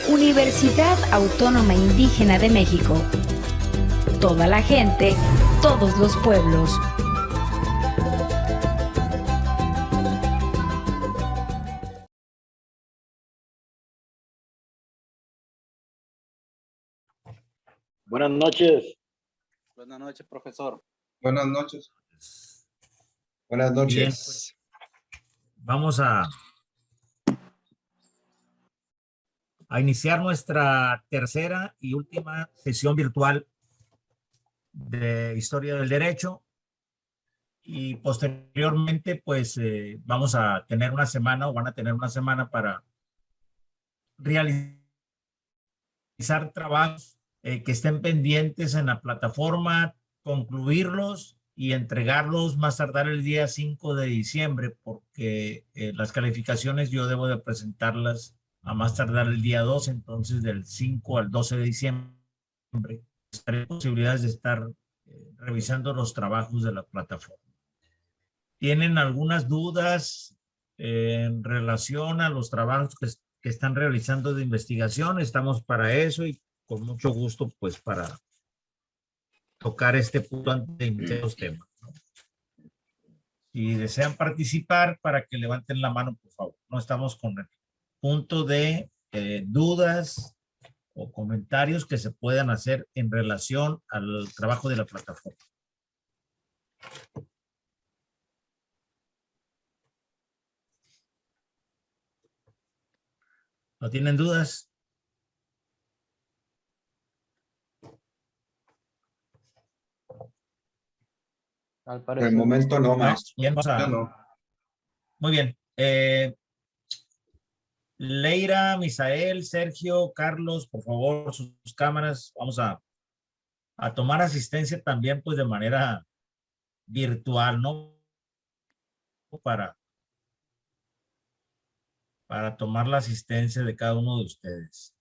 Universidad Autónoma Indígena de México. Toda la gente, todos los pueblos. Buenas noches. Buenas noches, profesor. Buenas noches. Buenas noches. Bien, pues, vamos a iniciar nuestra tercera y última sesión virtual de Historia del Derecho, y posteriormente pues vamos a tener una semana, o van a tener una semana para realizar trabajos que estén pendientes en la plataforma, concluirlos y entregarlos más tardar el día 5 de diciembre, porque las calificaciones yo debo de presentarlas a más tardar el día 2, entonces del 5 al 12 de diciembre estaré posibilidades de estar revisando los trabajos de la plataforma. ¿Tienen algunas dudas en relación a los trabajos que están realizando de investigación? Estamos para eso y con mucho gusto pues para tocar este punto antes de iniciar los temas, ¿no? Si desean participar, para que levanten la mano, por favor. No estamos con el punto de dudas o comentarios que se puedan hacer en relación al trabajo de la plataforma. ¿No tienen dudas? Al Por parecer, el momento no, maestro. Bien, vamos a... Yo no. Muy bien. Leira, Misael, Sergio, Carlos, por favor, sus cámaras. Vamos a tomar asistencia también, pues, de manera virtual, ¿no? Para tomar la asistencia de cada uno de ustedes.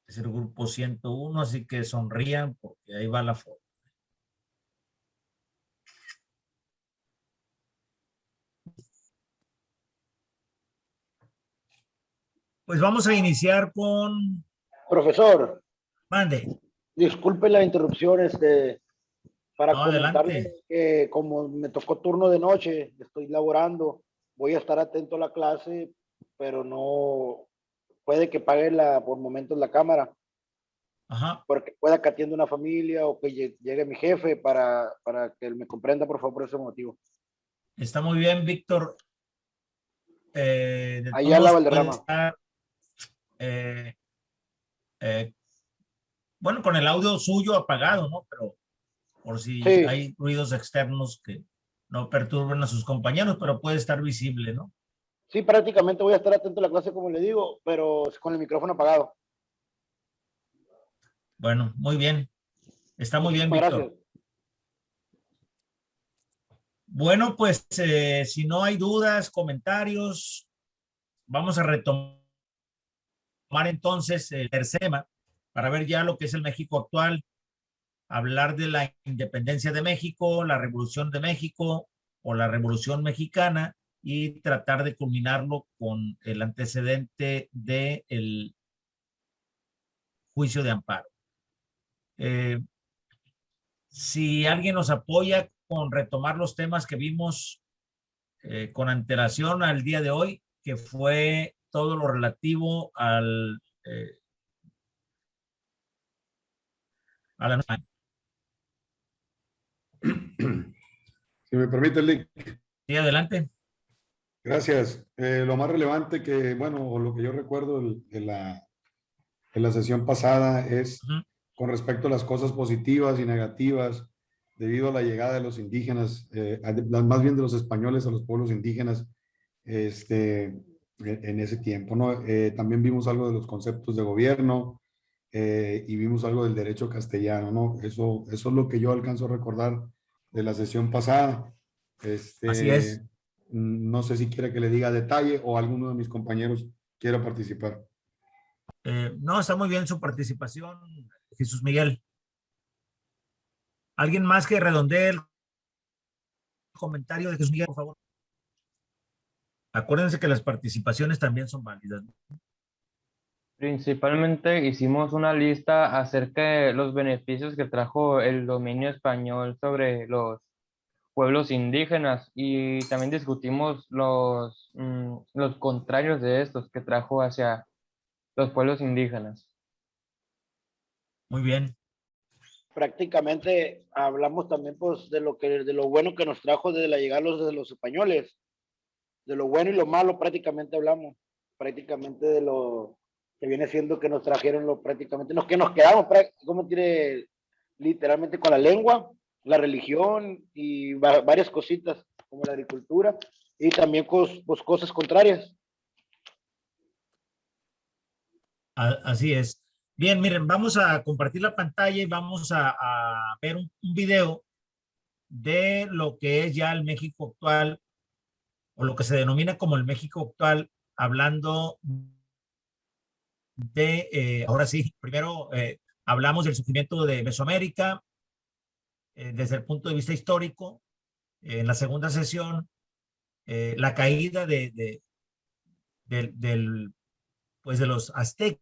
Es el grupo 101, así que sonrían porque ahí va la foto. Pues vamos a iniciar con... Profesor, Mande. disculpe la interrupción, para No, comentarle adelante. que como me tocó turno de noche, estoy laborando, voy a estar atento a la clase, pero no puede que pague por momentos la cámara, Ajá. porque pueda que atienda una familia o que llegue mi jefe para que él me comprenda, por favor, por ese motivo. Está muy bien, Víctor. De Allá la todos puede Valderrama. estar, bueno, con el audio suyo apagado, ¿no? Pero por si Sí, hay ruidos externos que no perturben a sus compañeros, pero puede estar visible, ¿no? sí, prácticamente voy a estar atento a la clase, como le digo, pero con el micrófono apagado. Bueno, muy bien. Está muy bien, Muchísimas Víctor. gracias. Bueno, pues si no hay dudas, comentarios, vamos a retomar entonces el tercer tema para ver ya lo que es el México actual, hablar de la independencia de México, la Revolución de México o la Revolución Mexicana, y tratar de culminarlo con el antecedente del juicio de amparo. Si alguien nos apoya con retomar los temas que vimos con antelación al día de hoy, que fue todo lo relativo a la... Si me permite, Lick. Sí, adelante. Gracias. Lo más relevante que, bueno, o lo que yo recuerdo de la sesión pasada es con respecto a las cosas positivas y negativas debido a la llegada de los indígenas, más bien de los españoles a los pueblos indígenas en ese tiempo, ¿no? También vimos algo de los conceptos de gobierno y vimos algo del derecho castellano, ¿no? Eso es lo que yo alcanzo a recordar de la sesión pasada. Así es. No sé si quiere que le diga detalle o alguno de mis compañeros quiera participar. No, está muy bien su participación, Jesús Miguel. ¿Alguien más que redondee el comentario de Jesús Miguel, por favor? Acuérdense que las participaciones también son válidas, ¿no? Principalmente hicimos una lista acerca de los beneficios que trajo el dominio español sobre los pueblos indígenas y también discutimos los contrarios de estos que trajo hacia los pueblos indígenas. Muy bien. Prácticamente hablamos también pues de lo bueno que nos trajo desde la llegada de los españoles, de lo bueno y lo malo prácticamente hablamos, prácticamente de lo que viene siendo que nos trajeron que nos quedamos como tiene literalmente con la lengua, la religión y varias cositas como la agricultura y también pues, cosas contrarias. Así es. Bien, miren, vamos a compartir la pantalla y vamos a ver un video de lo que es ya el México actual, o lo que se denomina como el México actual, hablando de, ahora sí, primero hablamos del surgimiento de Mesoamérica desde el punto de vista histórico. En la segunda sesión, la caída de los aztecas,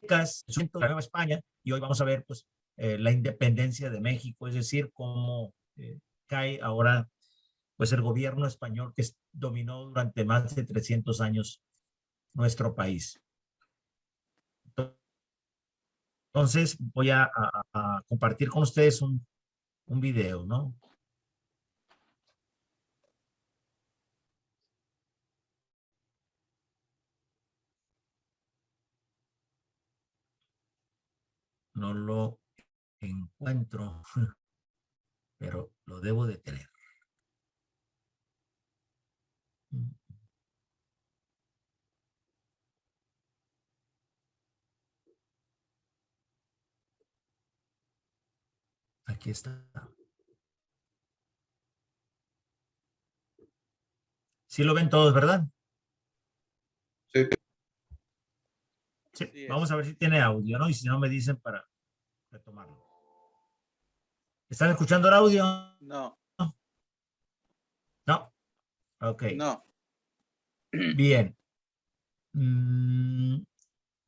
de la Nueva España, y hoy vamos a ver pues la independencia de México, es decir, cómo cae ahora pues el gobierno español que dominó durante más de 300 años nuestro país. Entonces voy a compartir con ustedes un video, ¿no? No lo encuentro, pero lo debo de tener. Aquí está. Sí lo ven todos, ¿verdad? Sí. Sí, vamos a ver si tiene audio, ¿no? Y si no me dicen para retomarlo. ¿Están escuchando el audio? No. No. Ok. No. Bien.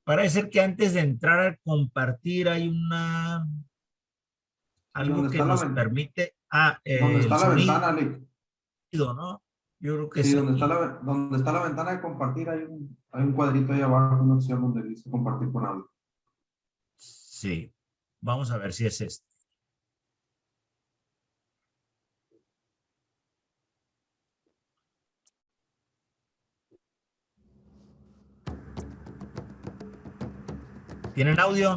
Parece que antes de entrar a compartir hay algo que nos permite... ¿Dónde está la ventana, Alex? ¿No? Yo creo que sí, sí. donde está la ventana de compartir hay un cuadrito ahí abajo, una opción donde dice compartir con audio. Sí. Vamos a ver si es este. ¿Tienen audio?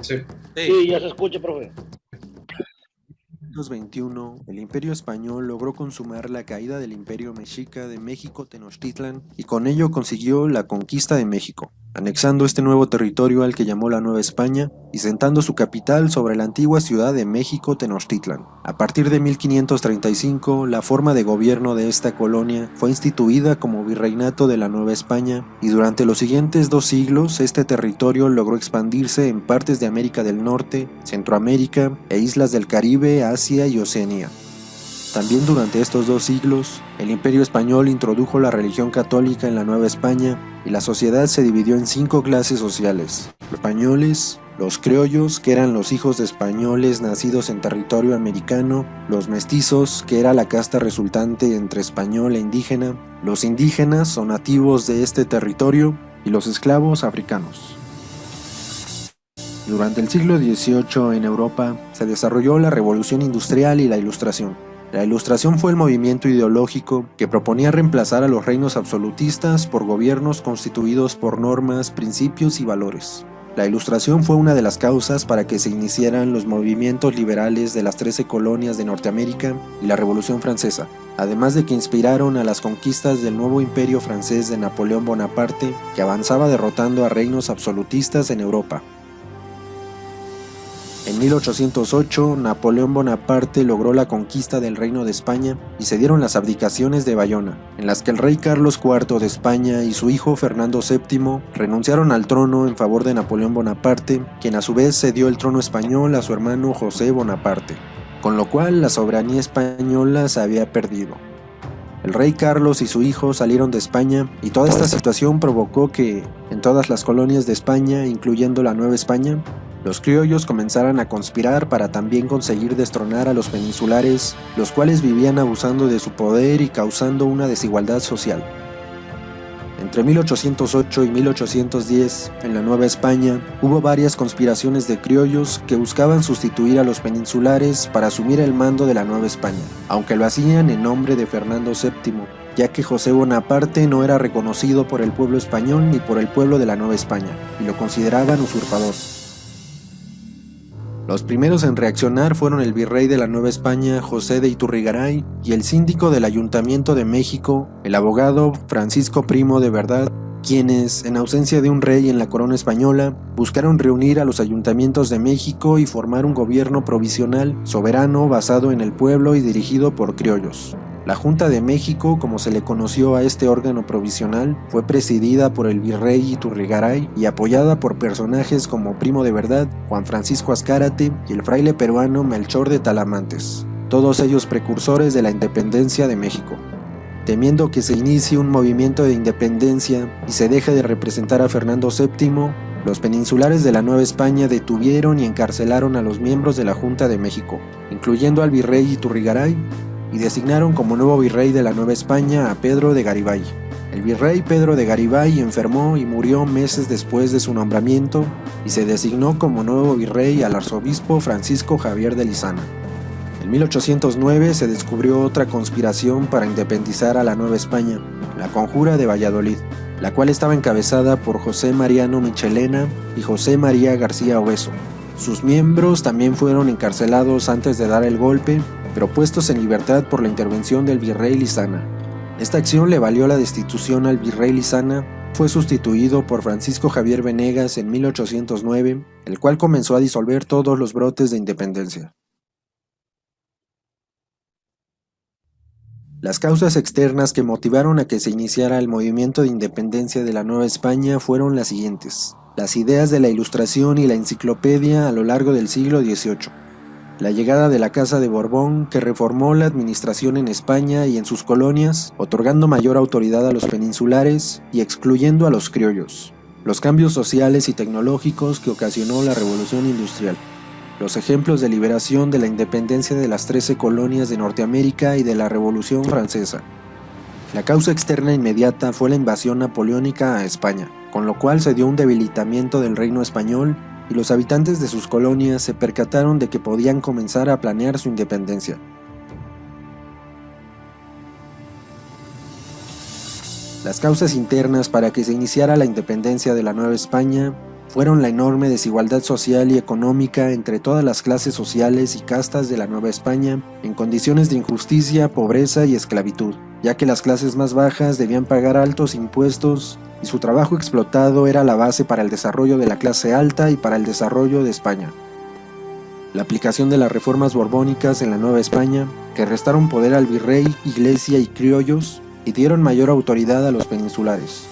Sí. Sí, ya se escucha, profe. En 1921, el Imperio Español logró consumar la caída del Imperio Mexica de México Tenochtitlan y con ello consiguió la conquista de México, anexando este nuevo territorio al que llamó la Nueva España y sentando su capital sobre la antigua ciudad de México Tenochtitlan. A partir de 1535, la forma de gobierno de esta colonia fue instituida como Virreinato de la Nueva España y durante los siguientes 2 siglos este territorio logró expandirse en partes de América del Norte, Centroamérica e islas del Caribe, Asia y Oceanía. También durante estos 2 siglos, el Imperio Español introdujo la religión católica en la Nueva España y la sociedad se dividió en 5 clases sociales: los españoles, los criollos, que eran los hijos de españoles nacidos en territorio americano, los mestizos, que era la casta resultante entre español e indígena, los indígenas o nativos de este territorio y los esclavos africanos. Durante el siglo XVIII en Europa se desarrolló la Revolución Industrial y la Ilustración. La Ilustración fue el movimiento ideológico que proponía reemplazar a los reinos absolutistas por gobiernos constituidos por normas, principios y valores. La Ilustración fue una de las causas para que se iniciaran los movimientos liberales de las 13 colonias de Norteamérica y la Revolución Francesa, además de que inspiraron a las conquistas del nuevo imperio francés de Napoleón Bonaparte, que avanzaba derrotando a reinos absolutistas en Europa. En 1808, Napoleón Bonaparte logró la conquista del Reino de España y se dieron las abdicaciones de Bayona, en las que el rey Carlos IV de España y su hijo Fernando VII renunciaron al trono en favor de Napoleón Bonaparte, quien a su vez cedió el trono español a su hermano José Bonaparte, con lo cual la soberanía española se había perdido. El rey Carlos y su hijo salieron de España y toda esta situación provocó que, en todas las colonias de España, incluyendo la Nueva España, los criollos comenzaran a conspirar para también conseguir destronar a los peninsulares, los cuales vivían abusando de su poder y causando una desigualdad social. Entre 1808 y 1810, en la Nueva España, hubo varias conspiraciones de criollos que buscaban sustituir a los peninsulares para asumir el mando de la Nueva España, aunque lo hacían en nombre de Fernando VII, ya que José Bonaparte no era reconocido por el pueblo español ni por el pueblo de la Nueva España, y lo consideraban usurpador. Los primeros en reaccionar fueron el virrey de la Nueva España, José de Iturrigaray, y el síndico del Ayuntamiento de México, el abogado Francisco Primo de Verdad, quienes, en ausencia de un rey en la corona española, buscaron reunir a los ayuntamientos de México y formar un gobierno provisional, soberano, basado en el pueblo y dirigido por criollos. La Junta de México, como se le conoció a este órgano provisional, fue presidida por el virrey Iturrigaray y apoyada por personajes como Primo de Verdad, Juan Francisco Azcárate y el fraile peruano Melchor de Talamantes, todos ellos precursores de la independencia de México. Temiendo que se inicie un movimiento de independencia y se deje de representar a Fernando VII, los peninsulares de la Nueva España detuvieron y encarcelaron a los miembros de la Junta de México, incluyendo al virrey Iturrigaray, y designaron como nuevo virrey de la Nueva España a Pedro de Garibay. El virrey Pedro de Garibay enfermó y murió meses después de su nombramiento y se designó como nuevo virrey al arzobispo Francisco Javier de Lizana. En 1809 se descubrió otra conspiración para independizar a la Nueva España, la Conjura de Valladolid, la cual estaba encabezada por José Mariano Michelena y José María García Obeso. Sus miembros también fueron encarcelados antes de dar el golpe, pero puestos en libertad por la intervención del virrey Lizana. Esta acción le valió la destitución al virrey Lizana. Fue sustituido por Francisco Javier Venegas en 1809, el cual comenzó a disolver todos los brotes de independencia. Las causas externas que motivaron a que se iniciara el movimiento de independencia de la Nueva España fueron las siguientes: las ideas de la Ilustración y la Enciclopedia a lo largo del siglo XVIII. La llegada de la Casa de Borbón, que reformó la administración en España y en sus colonias, otorgando mayor autoridad a los peninsulares y excluyendo a los criollos. Los cambios sociales y tecnológicos que ocasionó la Revolución Industrial. Los ejemplos de liberación de la independencia de las 13 colonias de Norteamérica y de la Revolución Francesa. La causa externa inmediata fue la invasión napoleónica a España, con lo cual se dio un debilitamiento del reino español y los habitantes de sus colonias se percataron de que podían comenzar a planear su independencia. Las causas internas para que se iniciara la independencia de la Nueva España fueron la enorme desigualdad social y económica entre todas las clases sociales y castas de la Nueva España en condiciones de injusticia, pobreza y esclavitud, ya que las clases más bajas debían pagar altos impuestos y su trabajo explotado era la base para el desarrollo de la clase alta y para el desarrollo de España. La aplicación de las reformas borbónicas en la Nueva España, que restaron poder al virrey, iglesia y criollos, y dieron mayor autoridad a los peninsulares.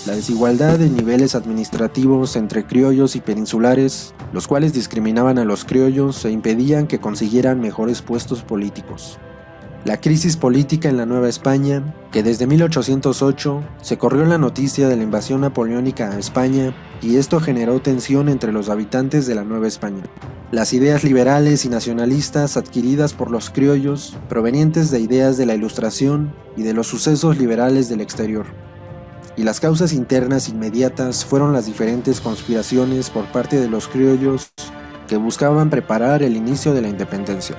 La desigualdad de niveles administrativos entre criollos y peninsulares, los cuales discriminaban a los criollos e impedían que consiguieran mejores puestos políticos. La crisis política en la Nueva España, que desde 1808 se corrió la noticia de la invasión napoleónica a España y esto generó tensión entre los habitantes de la Nueva España. Las ideas liberales y nacionalistas adquiridas por los criollos, provenientes de ideas de la Ilustración y de los sucesos liberales del exterior. Y las causas internas inmediatas fueron las diferentes conspiraciones por parte de los criollos que buscaban preparar el inicio de la independencia.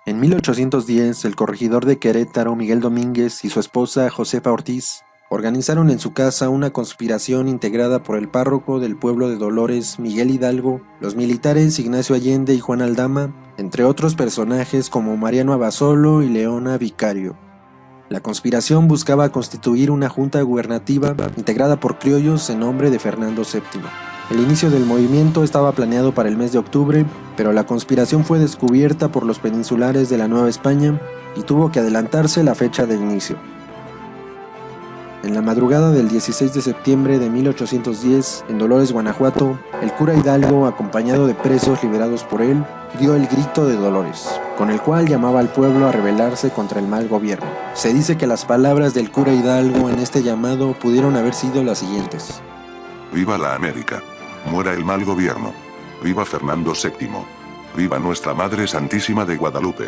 En 1810, el corregidor de Querétaro, Miguel Domínguez, y su esposa, Josefa Ortiz, organizaron en su casa una conspiración integrada por el párroco del pueblo de Dolores, Miguel Hidalgo, los militares Ignacio Allende y Juan Aldama, entre otros personajes como Mariano Abasolo y Leona Vicario. La conspiración buscaba constituir una junta gubernativa integrada por criollos en nombre de Fernando VII. El inicio del movimiento estaba planeado para el mes de octubre, pero la conspiración fue descubierta por los peninsulares de la Nueva España y tuvo que adelantarse la fecha de inicio. En la madrugada del 16 de septiembre de 1810, en Dolores, Guanajuato, el cura Hidalgo, acompañado de presos liberados por él, dio el grito de Dolores, con el cual llamaba al pueblo a rebelarse contra el mal gobierno. Se dice que las palabras del cura Hidalgo en este llamado pudieron haber sido las siguientes: Viva la América. Muera el mal gobierno. Viva Fernando VII. Viva Nuestra Madre Santísima de Guadalupe.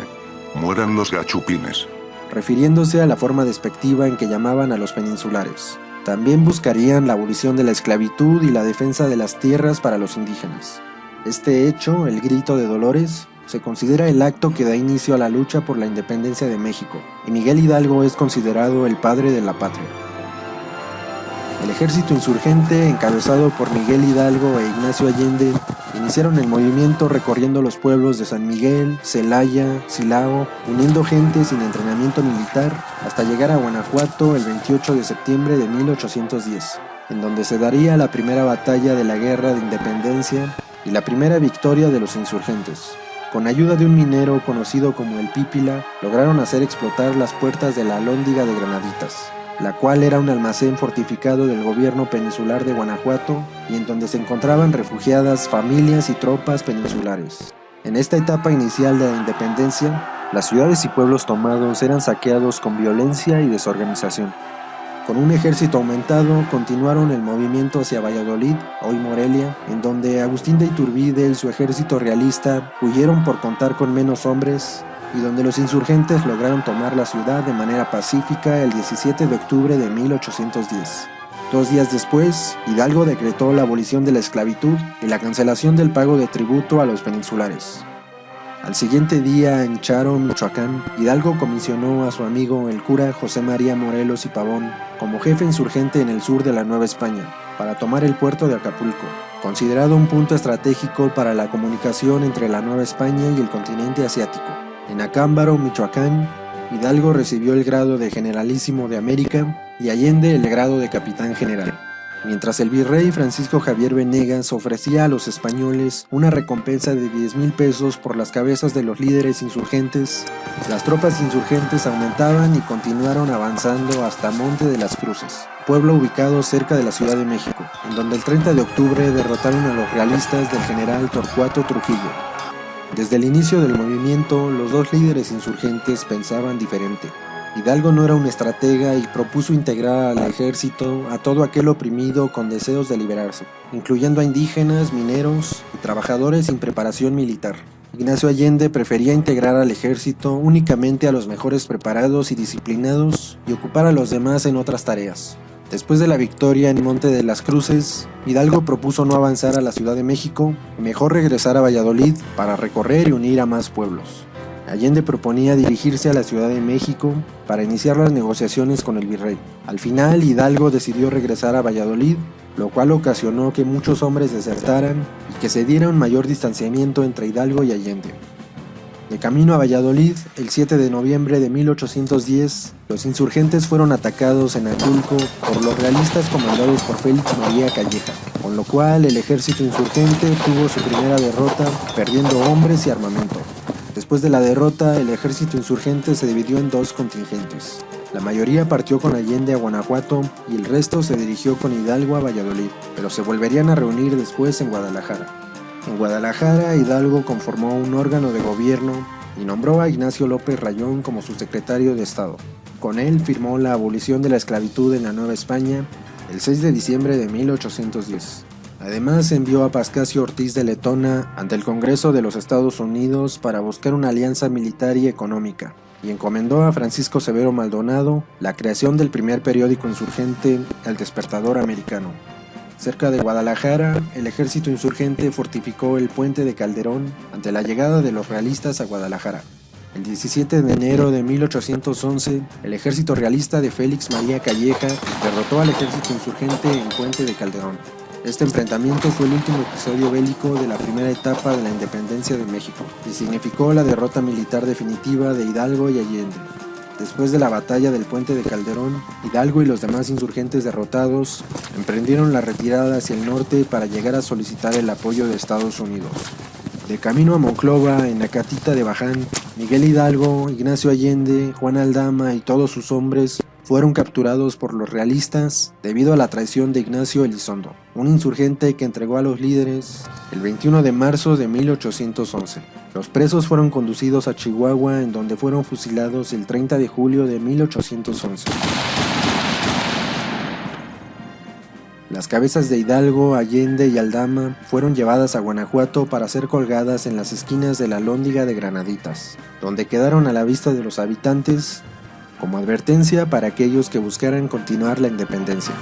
Mueran los gachupines. Refiriéndose a la forma despectiva en que llamaban a los peninsulares. También buscarían la abolición de la esclavitud y la defensa de las tierras para los indígenas. Este hecho, el grito de Dolores, se considera el acto que da inicio a la lucha por la independencia de México, y Miguel Hidalgo es considerado el padre de la patria. El ejército insurgente, encabezado por Miguel Hidalgo e Ignacio Allende, iniciaron el movimiento recorriendo los pueblos de San Miguel, Celaya, Silao, uniendo gente sin entrenamiento militar hasta llegar a Guanajuato el 28 de septiembre de 1810, en donde se daría la primera batalla de la Guerra de Independencia y la primera victoria de los insurgentes. Con ayuda de un minero conocido como el Pípila, lograron hacer explotar las puertas de la Alhóndiga de Granaditas, la cual era un almacén fortificado del gobierno peninsular de Guanajuato y en donde se encontraban refugiadas familias y tropas peninsulares. En esta etapa inicial de la independencia, las ciudades y pueblos tomados eran saqueados con violencia y desorganización. Con un ejército aumentado, continuaron el movimiento hacia Valladolid, hoy Morelia, en donde Agustín de Iturbide y su ejército realista huyeron por contar con menos hombres, y donde los insurgentes lograron tomar la ciudad de manera pacífica el 17 de octubre de 1810. 2 días después, Hidalgo decretó la abolición de la esclavitud y la cancelación del pago de tributo a los peninsulares. Al siguiente día, en Charo, Michoacán, Hidalgo comisionó a su amigo el cura José María Morelos y Pavón como jefe insurgente en el sur de la Nueva España, para tomar el puerto de Acapulco, considerado un punto estratégico para la comunicación entre la Nueva España y el continente asiático. En Acámbaro, Michoacán, Hidalgo recibió el grado de Generalísimo de América y Allende el grado de Capitán General. Mientras el virrey Francisco Javier Venegas ofrecía a los españoles una recompensa de 10,000 pesos por las cabezas de los líderes insurgentes, las tropas insurgentes aumentaban y continuaron avanzando hasta Monte de las Cruces, pueblo ubicado cerca de la Ciudad de México, en donde el 30 de octubre derrotaron a los realistas del general Torcuato Trujillo. Desde el inicio del movimiento, los dos líderes insurgentes pensaban diferente. Hidalgo no era un estratega y propuso integrar al ejército a todo aquel oprimido con deseos de liberarse, incluyendo a indígenas, mineros y trabajadores sin preparación militar. Ignacio Allende prefería integrar al ejército únicamente a los mejores preparados y disciplinados y ocupar a los demás en otras tareas. Después de la victoria en Monte de las Cruces, Hidalgo propuso no avanzar a la Ciudad de México y mejor regresar a Valladolid para recorrer y unir a más pueblos. Allende proponía dirigirse a la Ciudad de México para iniciar las negociaciones con el virrey. Al final, Hidalgo decidió regresar a Valladolid, lo cual ocasionó que muchos hombres desertaran y que se diera un mayor distanciamiento entre Hidalgo y Allende. De camino a Valladolid, el 7 de noviembre de 1810, los insurgentes fueron atacados en Aculco por los realistas comandados por Félix María Calleja, con lo cual el ejército insurgente tuvo su primera derrota, perdiendo hombres y armamento. Después de la derrota, el ejército insurgente se dividió en 2 contingentes. La mayoría partió con Allende a Guanajuato y el resto se dirigió con Hidalgo a Valladolid, pero se volverían a reunir después en Guadalajara. En Guadalajara, Hidalgo conformó un órgano de gobierno y nombró a Ignacio López Rayón como su secretario de Estado. Con él firmó la abolición de la esclavitud en la Nueva España el 6 de diciembre de 1810. Además, envió a Pascasio Ortiz de Letona ante el Congreso de los Estados Unidos para buscar una alianza militar y económica, y encomendó a Francisco Severo Maldonado la creación del primer periódico insurgente, El Despertador Americano. Cerca de Guadalajara, el ejército insurgente fortificó el puente de Calderón ante la llegada de los realistas a Guadalajara. El 17 de enero de 1811, el ejército realista de Félix María Calleja derrotó al ejército insurgente en Puente de Calderón. Este enfrentamiento fue el último episodio bélico de la primera etapa de la independencia de México y significó la derrota militar definitiva de Hidalgo y Allende. Después de la batalla del Puente de Calderón, Hidalgo y los demás insurgentes derrotados emprendieron la retirada hacia el norte para llegar a solicitar el apoyo de Estados Unidos. De camino a Monclova, en la Catita de Baján, Miguel Hidalgo, Ignacio Allende, Juan Aldama y todos sus hombres fueron capturados por los realistas debido a la traición de Ignacio Elizondo, un insurgente que entregó a los líderes el 21 de marzo de 1811. Los presos fueron conducidos a Chihuahua, en donde fueron fusilados el 30 de julio de 1811. Las cabezas de Hidalgo, Allende y Aldama fueron llevadas a Guanajuato para ser colgadas en las esquinas de la Alhóndiga de Granaditas, donde quedaron a la vista de los habitantes como advertencia para aquellos que buscaran continuar la independencia.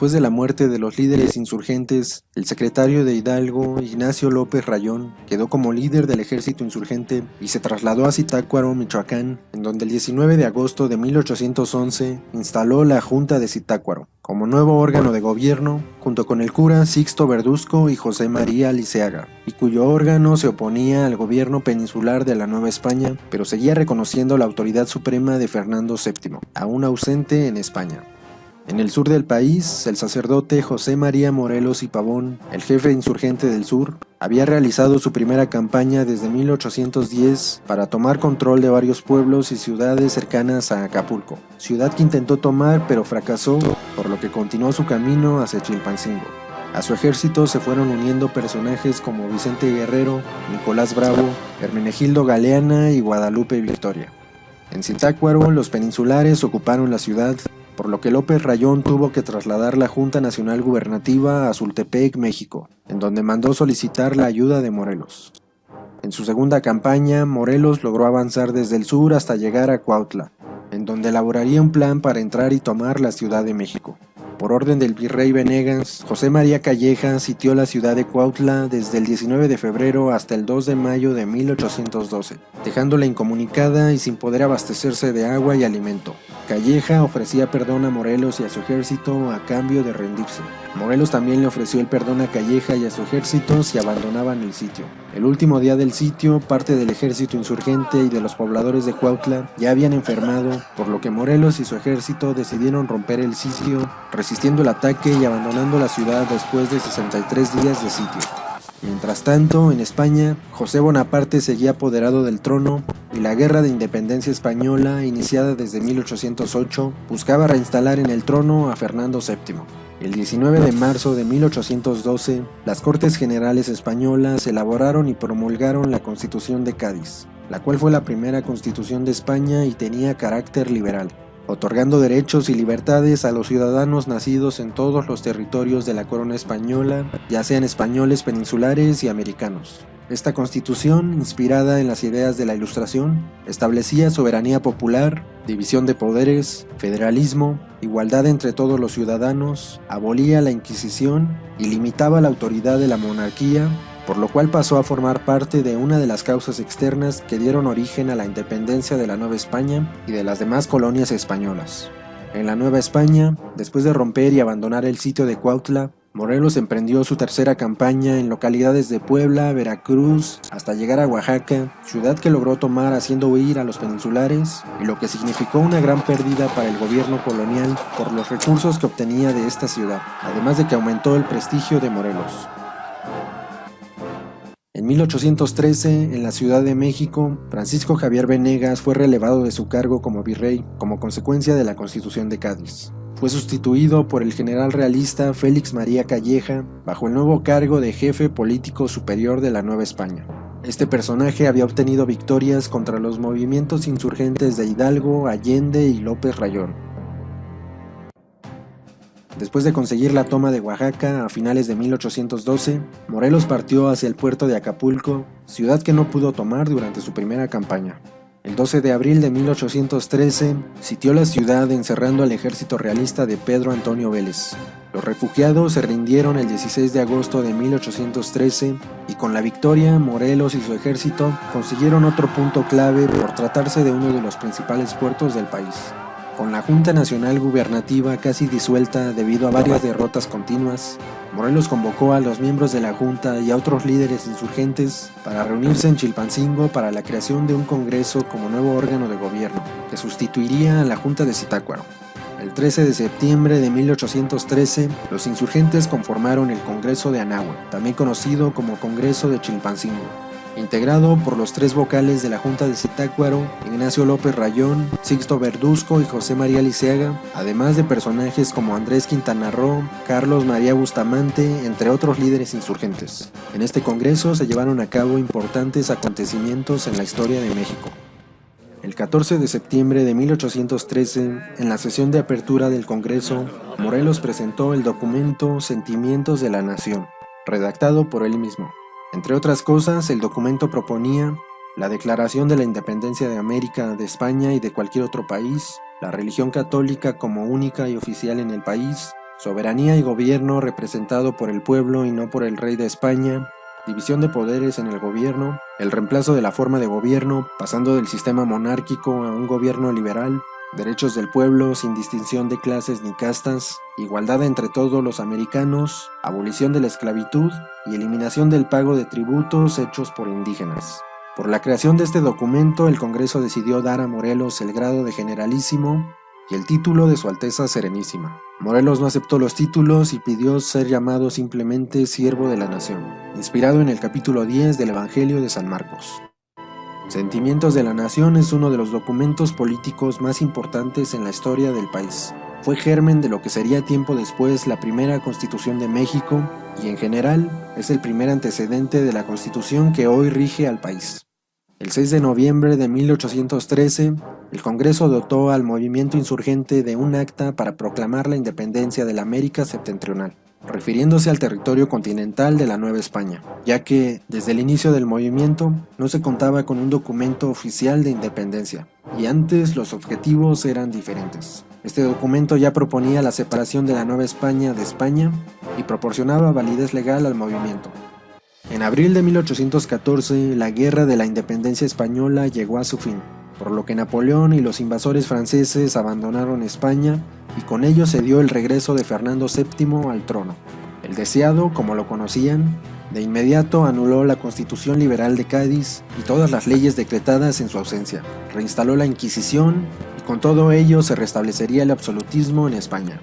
Después de la muerte de los líderes insurgentes, el secretario de Hidalgo, Ignacio López Rayón, quedó como líder del ejército insurgente y se trasladó a Zitácuaro, Michoacán, en donde el 19 de agosto de 1811 instaló la Junta de Zitácuaro como nuevo órgano de gobierno, junto con el cura Sixto Verduzco y José María Liceaga, y cuyo órgano se oponía al gobierno peninsular de la Nueva España, pero seguía reconociendo la autoridad suprema de Fernando VII, aún ausente en España. En el sur del país, el sacerdote José María Morelos y Pavón, el jefe insurgente del sur, había realizado su primera campaña desde 1810 para tomar control de varios pueblos y ciudades cercanas a Acapulco, ciudad que intentó tomar pero fracasó, por lo que continuó su camino hacia Chilpancingo. A su ejército se fueron uniendo personajes como Vicente Guerrero, Nicolás Bravo, Hermenegildo Galeana y Guadalupe Victoria. En Zitácuaro, los peninsulares ocuparon la ciudad, por lo que López Rayón tuvo que trasladar la Junta Nacional Gubernativa a Sultepec, México, en donde mandó solicitar la ayuda de Morelos. En su segunda campaña, Morelos logró avanzar desde el sur hasta llegar a Cuautla, en donde elaboraría un plan para entrar y tomar la Ciudad de México. Por orden del virrey Venegas, José María Calleja sitió la ciudad de Cuautla desde el 19 de febrero hasta el 2 de mayo de 1812, dejándola incomunicada y sin poder abastecerse de agua y alimento. Calleja ofrecía perdón a Morelos y a su ejército a cambio de rendirse. Morelos también le ofreció el perdón a Calleja y a su ejército si abandonaban el sitio. El último día del sitio, parte del ejército insurgente y de los pobladores de Cuautla ya habían enfermado, por lo que Morelos y su ejército decidieron romper el sitio, resistiendo el ataque y abandonando la ciudad después de 63 días de sitio. Mientras tanto, en España, José Bonaparte seguía apoderado del trono y la Guerra de Independencia Española, iniciada desde 1808, buscaba reinstalar en el trono a Fernando VII. El 19 de marzo de 1812, las Cortes Generales Españolas elaboraron y promulgaron la Constitución de Cádiz, la cual fue la primera constitución de España y tenía carácter liberal, otorgando derechos y libertades a los ciudadanos nacidos en todos los territorios de la corona española, ya sean españoles peninsulares y americanos. Esta constitución, inspirada en las ideas de la Ilustración, establecía soberanía popular, división de poderes, federalismo, igualdad entre todos los ciudadanos, abolía la Inquisición y limitaba la autoridad de la monarquía, por lo cual pasó a formar parte de una de las causas externas que dieron origen a la independencia de la Nueva España y de las demás colonias españolas. En la Nueva España, después de romper y abandonar el sitio de Cuautla, Morelos emprendió su tercera campaña en localidades de Puebla, Veracruz, hasta llegar a Oaxaca, ciudad que logró tomar haciendo huir a los peninsulares, y lo que significó una gran pérdida para el gobierno colonial por los recursos que obtenía de esta ciudad, además de que aumentó el prestigio de Morelos. En 1813, en la Ciudad de México, Francisco Javier Venegas fue relevado de su cargo como virrey como consecuencia de la Constitución de Cádiz. Fue sustituido por el general realista Félix María Calleja bajo el nuevo cargo de jefe político superior de la Nueva España. Este personaje había obtenido victorias contra los movimientos insurgentes de Hidalgo, Allende y López Rayón. Después de conseguir la toma de Oaxaca a finales de 1812, Morelos partió hacia el puerto de Acapulco, ciudad que no pudo tomar durante su primera campaña. El 12 de abril de 1813, sitió la ciudad encerrando al ejército realista de Pedro Antonio Vélez. Los refugiados se rindieron el 16 de agosto de 1813 y con la victoria, Morelos y su ejército consiguieron otro punto clave por tratarse de uno de los principales puertos del país. Con la Junta Nacional Gubernativa casi disuelta debido a varias derrotas continuas, Morelos convocó a los miembros de la Junta y a otros líderes insurgentes para reunirse en Chilpancingo para la creación de un congreso como nuevo órgano de gobierno, que sustituiría a la Junta de Zitácuaro. El 13 de septiembre de 1813, los insurgentes conformaron el Congreso de Anáhuac, también conocido como Congreso de Chilpancingo, integrado por los 3 vocales de la Junta de Zitácuaro, Ignacio López Rayón, Sixto Verduzco y José María Liceaga, además de personajes como Andrés Quintana Roo, Carlos María Bustamante, entre otros líderes insurgentes. En este congreso se llevaron a cabo importantes acontecimientos en la historia de México. El 14 de septiembre de 1813, en la sesión de apertura del Congreso, Morelos presentó el documento Sentimientos de la Nación, redactado por él mismo. Entre otras cosas, el documento proponía la declaración de la independencia de América, de España y de cualquier otro país, la religión católica como única y oficial en el país, soberanía y gobierno representado por el pueblo y no por el rey de España, división de poderes en el gobierno, el reemplazo de la forma de gobierno, pasando del sistema monárquico a un gobierno liberal, derechos del pueblo sin distinción de clases ni castas, igualdad entre todos los americanos, abolición de la esclavitud y eliminación del pago de tributos hechos por indígenas. Por la creación de este documento, el Congreso decidió dar a Morelos el grado de generalísimo y el título de Su Alteza Serenísima. Morelos no aceptó los títulos y pidió ser llamado simplemente Siervo de la Nación, inspirado en el capítulo 10 del Evangelio de San Marcos. Sentimientos de la Nación es uno de los documentos políticos más importantes en la historia del país. Fue germen de lo que sería tiempo después la primera Constitución de México y en general es el primer antecedente de la Constitución que hoy rige al país. El 6 de noviembre de 1813, el Congreso dotó al movimiento insurgente de un acta para proclamar la independencia de la América Septentrional, refiriéndose al territorio continental de la Nueva España, ya que, desde el inicio del movimiento, no se contaba con un documento oficial de independencia, y antes los objetivos eran diferentes. Este documento ya proponía la separación de la Nueva España de España y proporcionaba validez legal al movimiento. En abril de 1814, la Guerra de la Independencia Española llegó a su fin, por lo que Napoleón y los invasores franceses abandonaron España y con ello se dio el regreso de Fernando VII al trono. El deseado, como lo conocían, de inmediato anuló la Constitución Liberal de Cádiz y todas las leyes decretadas en su ausencia, reinstaló la Inquisición y con todo ello se restablecería el absolutismo en España.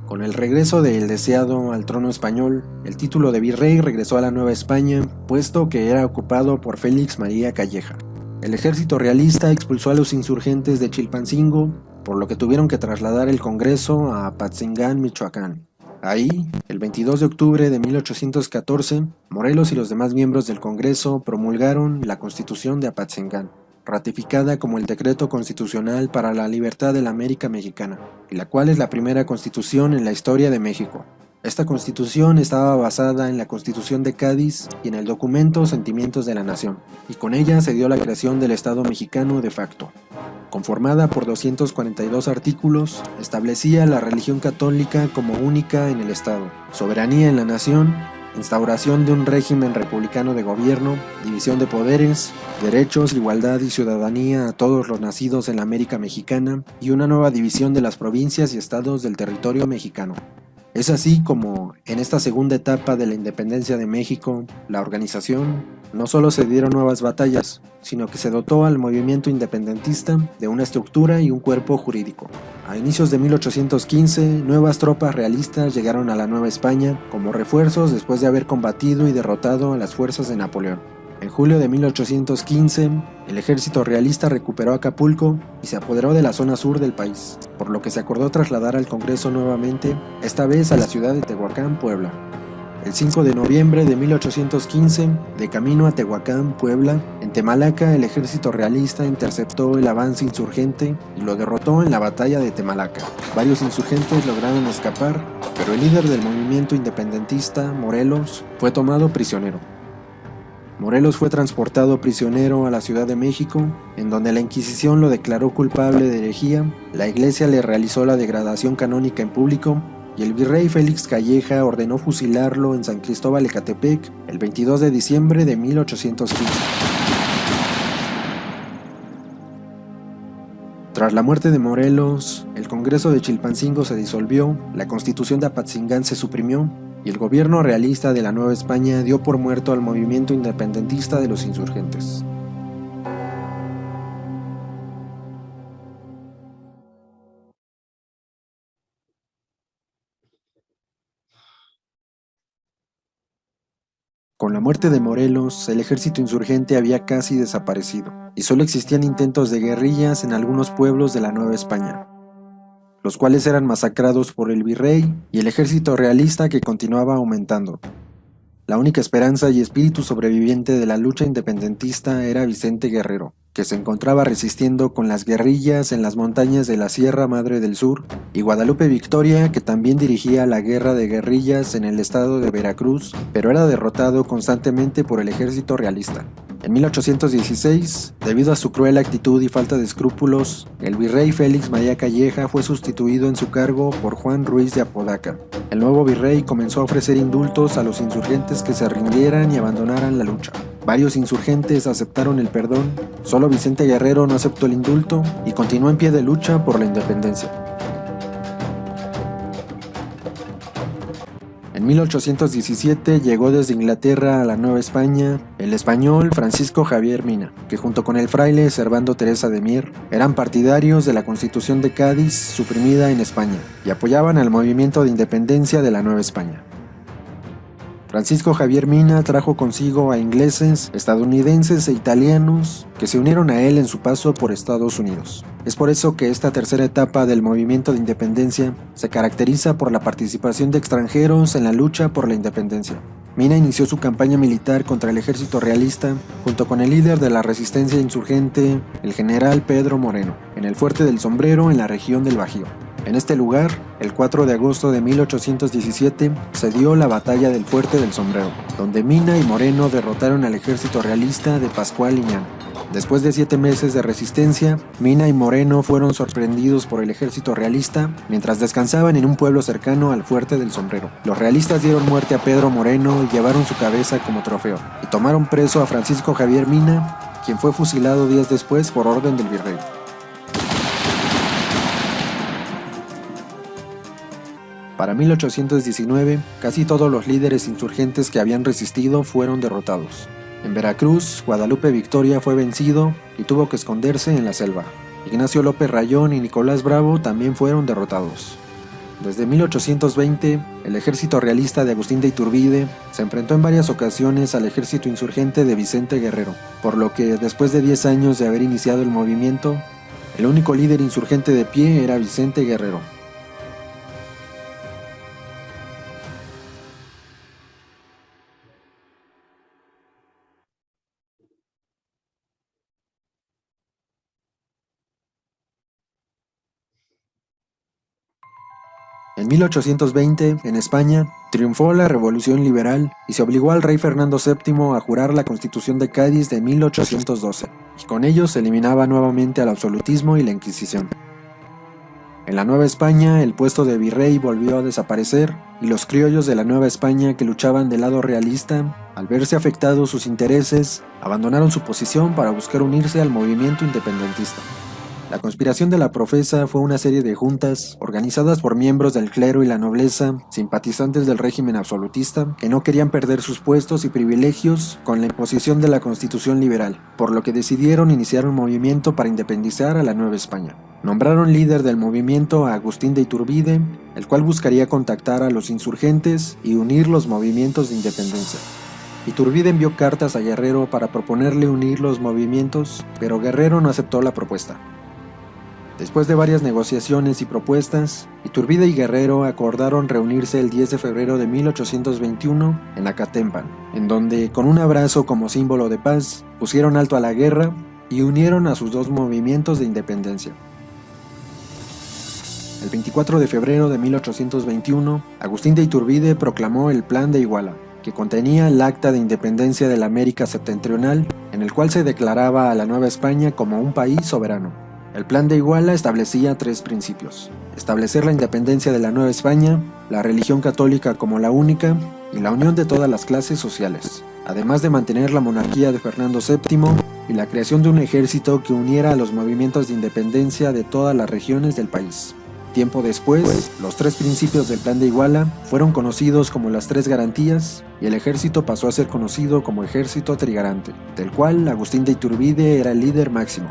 Con el regreso del deseado al trono español, el título de virrey regresó a la Nueva España, puesto que era ocupado por Félix María Calleja. El ejército realista expulsó a los insurgentes de Chilpancingo, por lo que tuvieron que trasladar el Congreso a Apatzingán, Michoacán. Ahí, el 22 de octubre de 1814, Morelos y los demás miembros del Congreso promulgaron la Constitución de Apatzingán, ratificada como el Decreto Constitucional para la Libertad de la América Mexicana, y la cual es la primera constitución en la historia de México. Esta constitución estaba basada en la Constitución de Cádiz y en el documento Sentimientos de la Nación, y con ella se dio la creación del Estado mexicano de facto. Conformada por 242 artículos, establecía la religión católica como única en el Estado, soberanía en la nación, instauración de un régimen republicano de gobierno, división de poderes, derechos, igualdad y ciudadanía a todos los nacidos en la América Mexicana y una nueva división de las provincias y estados del territorio mexicano. Es así como, en esta segunda etapa de la independencia de México, la organización no solo se dieron nuevas batallas, sino que se dotó al movimiento independentista de una estructura y un cuerpo jurídico. A inicios de 1815, nuevas tropas realistas llegaron a la Nueva España como refuerzos después de haber combatido y derrotado a las fuerzas de Napoleón. En julio de 1815, el ejército realista recuperó Acapulco y se apoderó de la zona sur del país, por lo que se acordó trasladar al Congreso nuevamente, esta vez a la ciudad de Tehuacán, Puebla. El 5 de noviembre de 1815, de camino a Tehuacán, Puebla, en Temalaca el ejército realista interceptó el avance insurgente y lo derrotó en la batalla de Temalaca. Varios insurgentes lograron escapar, pero el líder del movimiento independentista, Morelos, fue tomado prisionero. Morelos fue transportado prisionero a la Ciudad de México, en donde la Inquisición lo declaró culpable de herejía, la Iglesia le realizó la degradación canónica en público, y el virrey Félix Calleja ordenó fusilarlo en San Cristóbal Ecatepec el 22 de diciembre de 1815. Tras la muerte de Morelos, el Congreso de Chilpancingo se disolvió, la Constitución de Apatzingán se suprimió, y el gobierno realista de la Nueva España dio por muerto al movimiento independentista de los insurgentes. Con la muerte de Morelos, el ejército insurgente había casi desaparecido, y solo existían intentos de guerrillas en algunos pueblos de la Nueva España, los cuales eran masacrados por el virrey y el ejército realista que continuaba aumentando. La única esperanza y espíritu sobreviviente de la lucha independentista era Vicente Guerrero, que se encontraba resistiendo con las guerrillas en las montañas de la Sierra Madre del Sur, y Guadalupe Victoria, que también dirigía la guerra de guerrillas en el estado de Veracruz, pero era derrotado constantemente por el ejército realista. En 1816, debido a su cruel actitud y falta de escrúpulos, el virrey Félix María Calleja fue sustituido en su cargo por Juan Ruiz de Apodaca. El nuevo virrey comenzó a ofrecer indultos a los insurgentes que se rindieran y abandonaran la lucha. Varios insurgentes aceptaron el perdón, solo Vicente Guerrero no aceptó el indulto y continuó en pie de lucha por la independencia. En 1817 llegó desde Inglaterra a la Nueva España el español Francisco Javier Mina, que junto con el fraile Servando Teresa de Mier eran partidarios de la Constitución de Cádiz suprimida en España y apoyaban al movimiento de independencia de la Nueva España. Francisco Javier Mina trajo consigo a ingleses, estadounidenses e italianos que se unieron a él en su paso por Estados Unidos. Es por eso que esta tercera etapa del movimiento de independencia se caracteriza por la participación de extranjeros en la lucha por la independencia. Mina inició su campaña militar contra el ejército realista junto con el líder de la resistencia insurgente, el general Pedro Moreno, en el Fuerte del Sombrero en la región del Bajío. En este lugar, el 4 de agosto de 1817, se dio la batalla del Fuerte del Sombrero, donde Mina y Moreno derrotaron al ejército realista de Pascual Liñán. Después de 7 meses de resistencia, Mina y Moreno fueron sorprendidos por el ejército realista mientras descansaban en un pueblo cercano al Fuerte del Sombrero. Los realistas dieron muerte a Pedro Moreno y llevaron su cabeza como trofeo, y tomaron preso a Francisco Javier Mina, quien fue fusilado días después por orden del virrey. Para 1819, casi todos los líderes insurgentes que habían resistido fueron derrotados. En Veracruz, Guadalupe Victoria fue vencido y tuvo que esconderse en la selva. Ignacio López Rayón y Nicolás Bravo también fueron derrotados. Desde 1820, el ejército realista de Agustín de Iturbide se enfrentó en varias ocasiones al ejército insurgente de Vicente Guerrero, por lo que después de 10 años de haber iniciado el movimiento, el único líder insurgente de pie era Vicente Guerrero. En 1820, en España, triunfó la Revolución Liberal y se obligó al rey Fernando VII a jurar la Constitución de Cádiz de 1812, y con ello se eliminaba nuevamente al absolutismo y la Inquisición. En la Nueva España, el puesto de virrey volvió a desaparecer, y los criollos de la Nueva España que luchaban del lado realista, al verse afectados sus intereses, abandonaron su posición para buscar unirse al movimiento independentista. La conspiración de la Profesa fue una serie de juntas organizadas por miembros del clero y la nobleza, simpatizantes del régimen absolutista, que no querían perder sus puestos y privilegios con la imposición de la Constitución liberal, por lo que decidieron iniciar un movimiento para independizar a la Nueva España. Nombraron líder del movimiento a Agustín de Iturbide, el cual buscaría contactar a los insurgentes y unir los movimientos de independencia. Iturbide envió cartas a Guerrero para proponerle unir los movimientos, pero Guerrero no aceptó la propuesta. Después de varias negociaciones y propuestas, Iturbide y Guerrero acordaron reunirse el 10 de febrero de 1821 en Acatempan, en donde, con un abrazo como símbolo de paz, pusieron alto a la guerra y unieron a sus dos movimientos de independencia. El 24 de febrero de 1821, Agustín de Iturbide proclamó el Plan de Iguala, que contenía el Acta de Independencia de la América Septentrional, en el cual se declaraba a la Nueva España como un país soberano. El Plan de Iguala establecía 3 principios: establecer la independencia de la Nueva España, la religión católica como la única y la unión de todas las clases sociales, además de mantener la monarquía de Fernando VII y la creación de un ejército que uniera a los movimientos de independencia de todas las regiones del país. Tiempo después, los 3 principios del Plan de Iguala fueron conocidos como las 3 garantías y el ejército pasó a ser conocido como Ejército Trigarante, del cual Agustín de Iturbide era el líder máximo.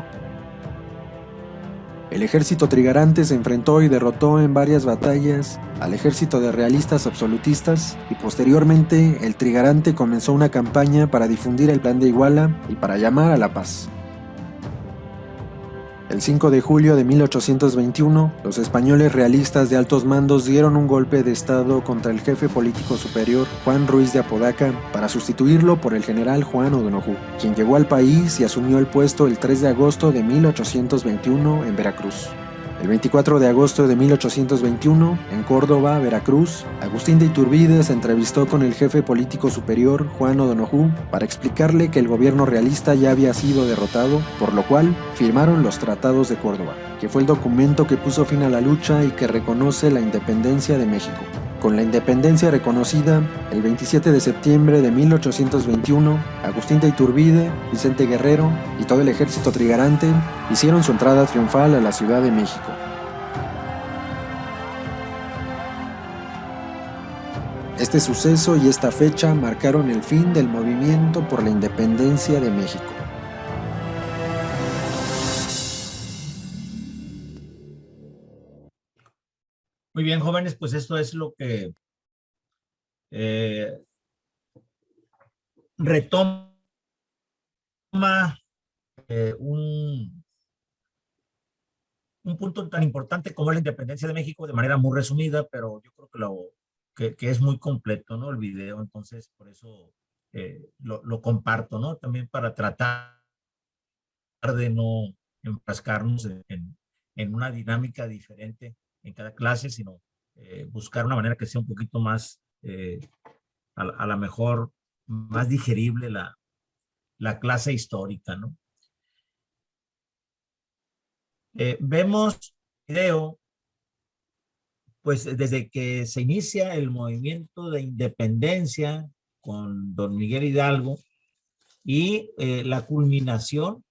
El ejército trigarante se enfrentó y derrotó en varias batallas al ejército de realistas absolutistas y posteriormente el trigarante comenzó una campaña para difundir el plan de Iguala y para llamar a la paz. El 5 de julio de 1821, los españoles realistas de altos mandos dieron un golpe de estado contra el jefe político superior, Juan Ruiz de Apodaca, para sustituirlo por el general Juan O'Donojú, quien llegó al país y asumió el puesto el 3 de agosto de 1821 en Veracruz. El 24 de agosto de 1821, en Córdoba, Veracruz, Agustín de Iturbide se entrevistó con el jefe político superior, Juan O'Donojú, para explicarle que el gobierno realista ya había sido derrotado, por lo cual firmaron los Tratados de Córdoba, que fue el documento que puso fin a la lucha y que reconoce la independencia de México. Con la independencia reconocida, el 27 de septiembre de 1821, Agustín de Iturbide, Vicente Guerrero y todo el ejército trigarante hicieron su entrada triunfal a la Ciudad de México. Este suceso y esta fecha marcaron el fin del movimiento por la independencia de México. Muy bien, jóvenes, pues esto es lo que retoma un punto tan importante como es la independencia de México de manera muy resumida, pero yo creo que es muy completo, ¿no? El video, entonces por eso lo comparto, ¿no? También para tratar de no enfrascarnos en una dinámica diferente en cada clase, sino buscar una manera que sea un poquito más, a la mejor, más digerible la clase histórica, ¿no? Vemos video, pues desde que se inicia el movimiento de independencia con don Miguel Hidalgo y la culminación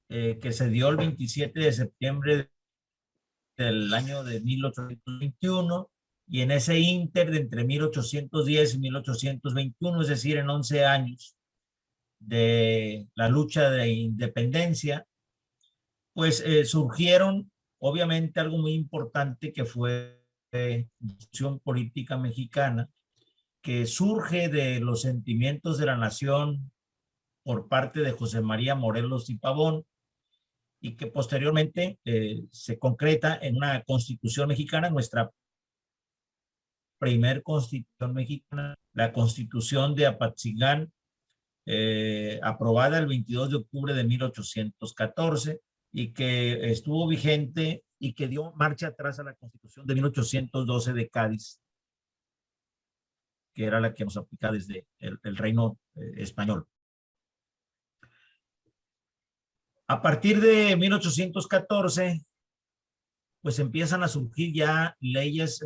que se dio el 27 de septiembre del año de 1821, y en ese ínter de entre 1810 y 1821, es decir, en 11 años de la lucha de independencia, pues surgieron obviamente algo muy importante que fue la Revolución Política Mexicana, que surge de los sentimientos de la nación por parte de José María Morelos y Pavón, y que posteriormente se concreta en una constitución mexicana, nuestra primer constitución mexicana, la Constitución de Apatzingán, aprobada el 22 de octubre de 1814, y que estuvo vigente y que dio marcha atrás a la Constitución de 1812 de Cádiz, que era la que nos aplica desde el Reino Español. A partir de 1814, pues empiezan a surgir ya leyes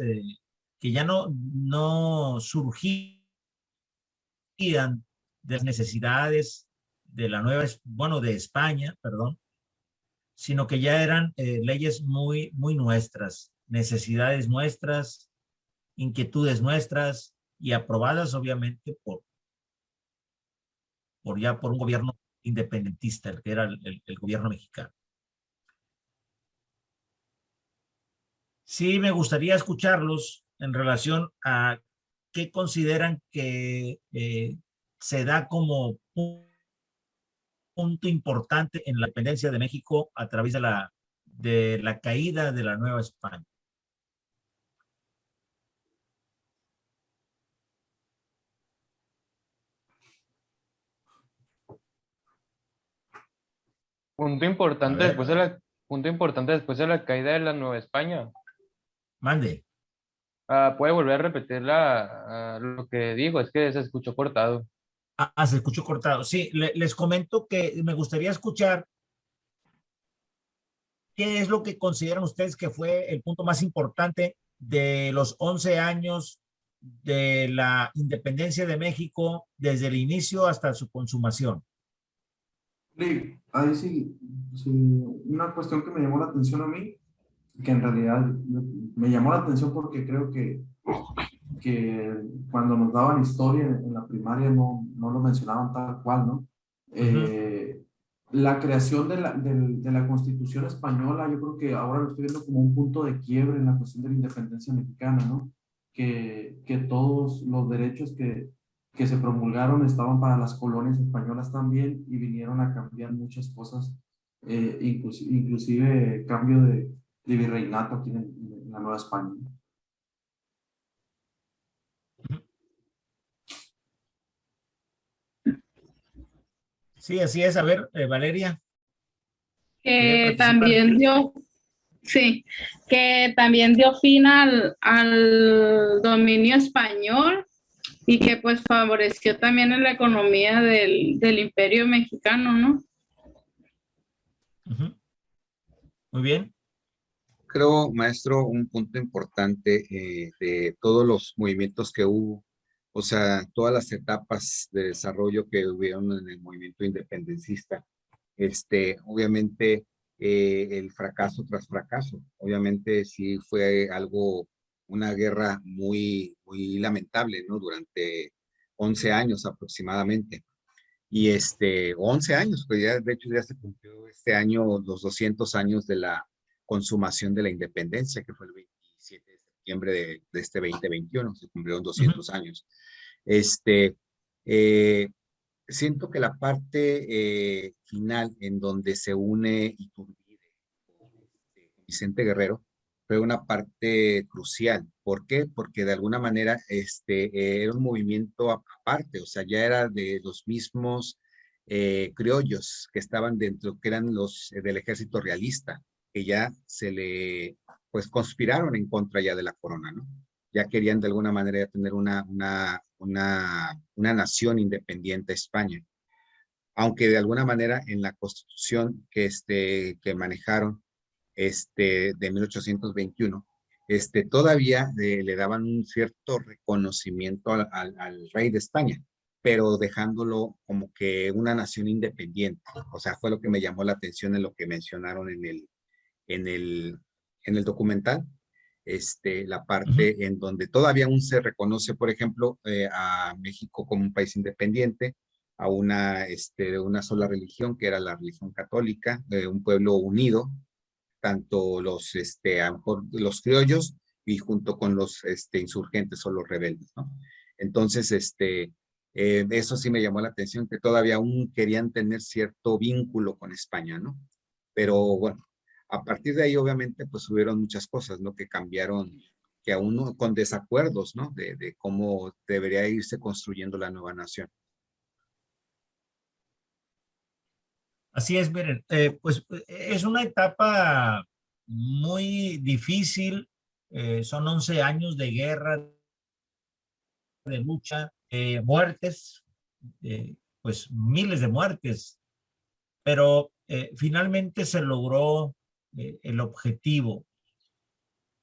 que ya no surgían de las necesidades de la nueva, bueno, de España, perdón, sino que ya eran leyes muy nuestras, necesidades nuestras, inquietudes nuestras, y aprobadas obviamente por un gobierno independentista, el que era el gobierno mexicano. Sí, me gustaría escucharlos en relación a qué consideran que se da como punto importante en la independencia de México a través de la caída de la Nueva España. Punto importante después de la caída de la Nueva España. Mande. ¿Puede volver a repetir lo que dijo? Es que se escuchó cortado. Se escuchó cortado. Sí, les comento que me gustaría escuchar qué es lo que consideran ustedes que fue el punto más importante de los 11 años de la independencia de México, desde el inicio hasta su consumación. Sí, ahí sí, una cuestión que me llamó la atención a mí, que en realidad me llamó la atención porque creo que cuando nos daban historia en la primaria no lo mencionaban tal cual, ¿no? la creación de la Constitución española, yo creo que ahora lo estoy viendo como un punto de quiebre en la cuestión de la independencia mexicana, ¿no? Que todos los derechos que se promulgaron estaban para las colonias españolas también y vinieron a cambiar muchas cosas, inclusive cambio de virreinato aquí en la Nueva España. Sí, así es. A ver, Valeria. Que también dio, sí, que también dio fin al dominio español y que pues favoreció también en la economía del Imperio Mexicano, ¿no? Muy bien. Creo, maestro, un punto importante de todos los movimientos que hubo, o sea, todas las etapas de desarrollo que hubieron en el movimiento independencista. Obviamente, el fracaso tras fracaso, obviamente sí fue algo, una guerra muy, muy lamentable, ¿no? Durante 11 años aproximadamente. Y 11 años, pues ya, de hecho ya se cumplió este año los 200 años de la consumación de la independencia, que fue el 27 de septiembre de este 2021, se cumplieron 200 años. Siento que la parte final en donde se une Iturbide con Vicente Guerrero fue una parte crucial. ¿Por qué? Porque de alguna manera era un movimiento aparte, o sea, ya era de los mismos criollos que estaban dentro, que eran los del ejército realista, que ya pues conspiraron en contra ya de la corona, ¿no? Ya querían de alguna manera tener una nación independiente, España. Aunque de alguna manera en la constitución que manejaron de 1821, todavía le daban un cierto reconocimiento al rey de España, pero dejándolo como que una nación independiente. O sea, fue lo que me llamó la atención en lo que mencionaron en el documental. La parte en donde todavía aún se reconoce, por ejemplo, a México como un país independiente, a una sola religión, que era la religión católica, un pueblo unido, tanto los, a lo mejor los criollos y junto con los insurgentes o los rebeldes, ¿no? Entonces, eso sí me llamó la atención, que todavía aún querían tener cierto vínculo con España, ¿no? Pero bueno, a partir de ahí, obviamente, pues hubieron muchas cosas, ¿no? Que cambiaron, que aún no, con desacuerdos, ¿no? De cómo debería irse construyendo la nueva nación. Así es, miren, pues es una etapa muy difícil, son 11 años de guerra, de lucha, muertes, pues miles de muertes, pero finalmente se logró el objetivo.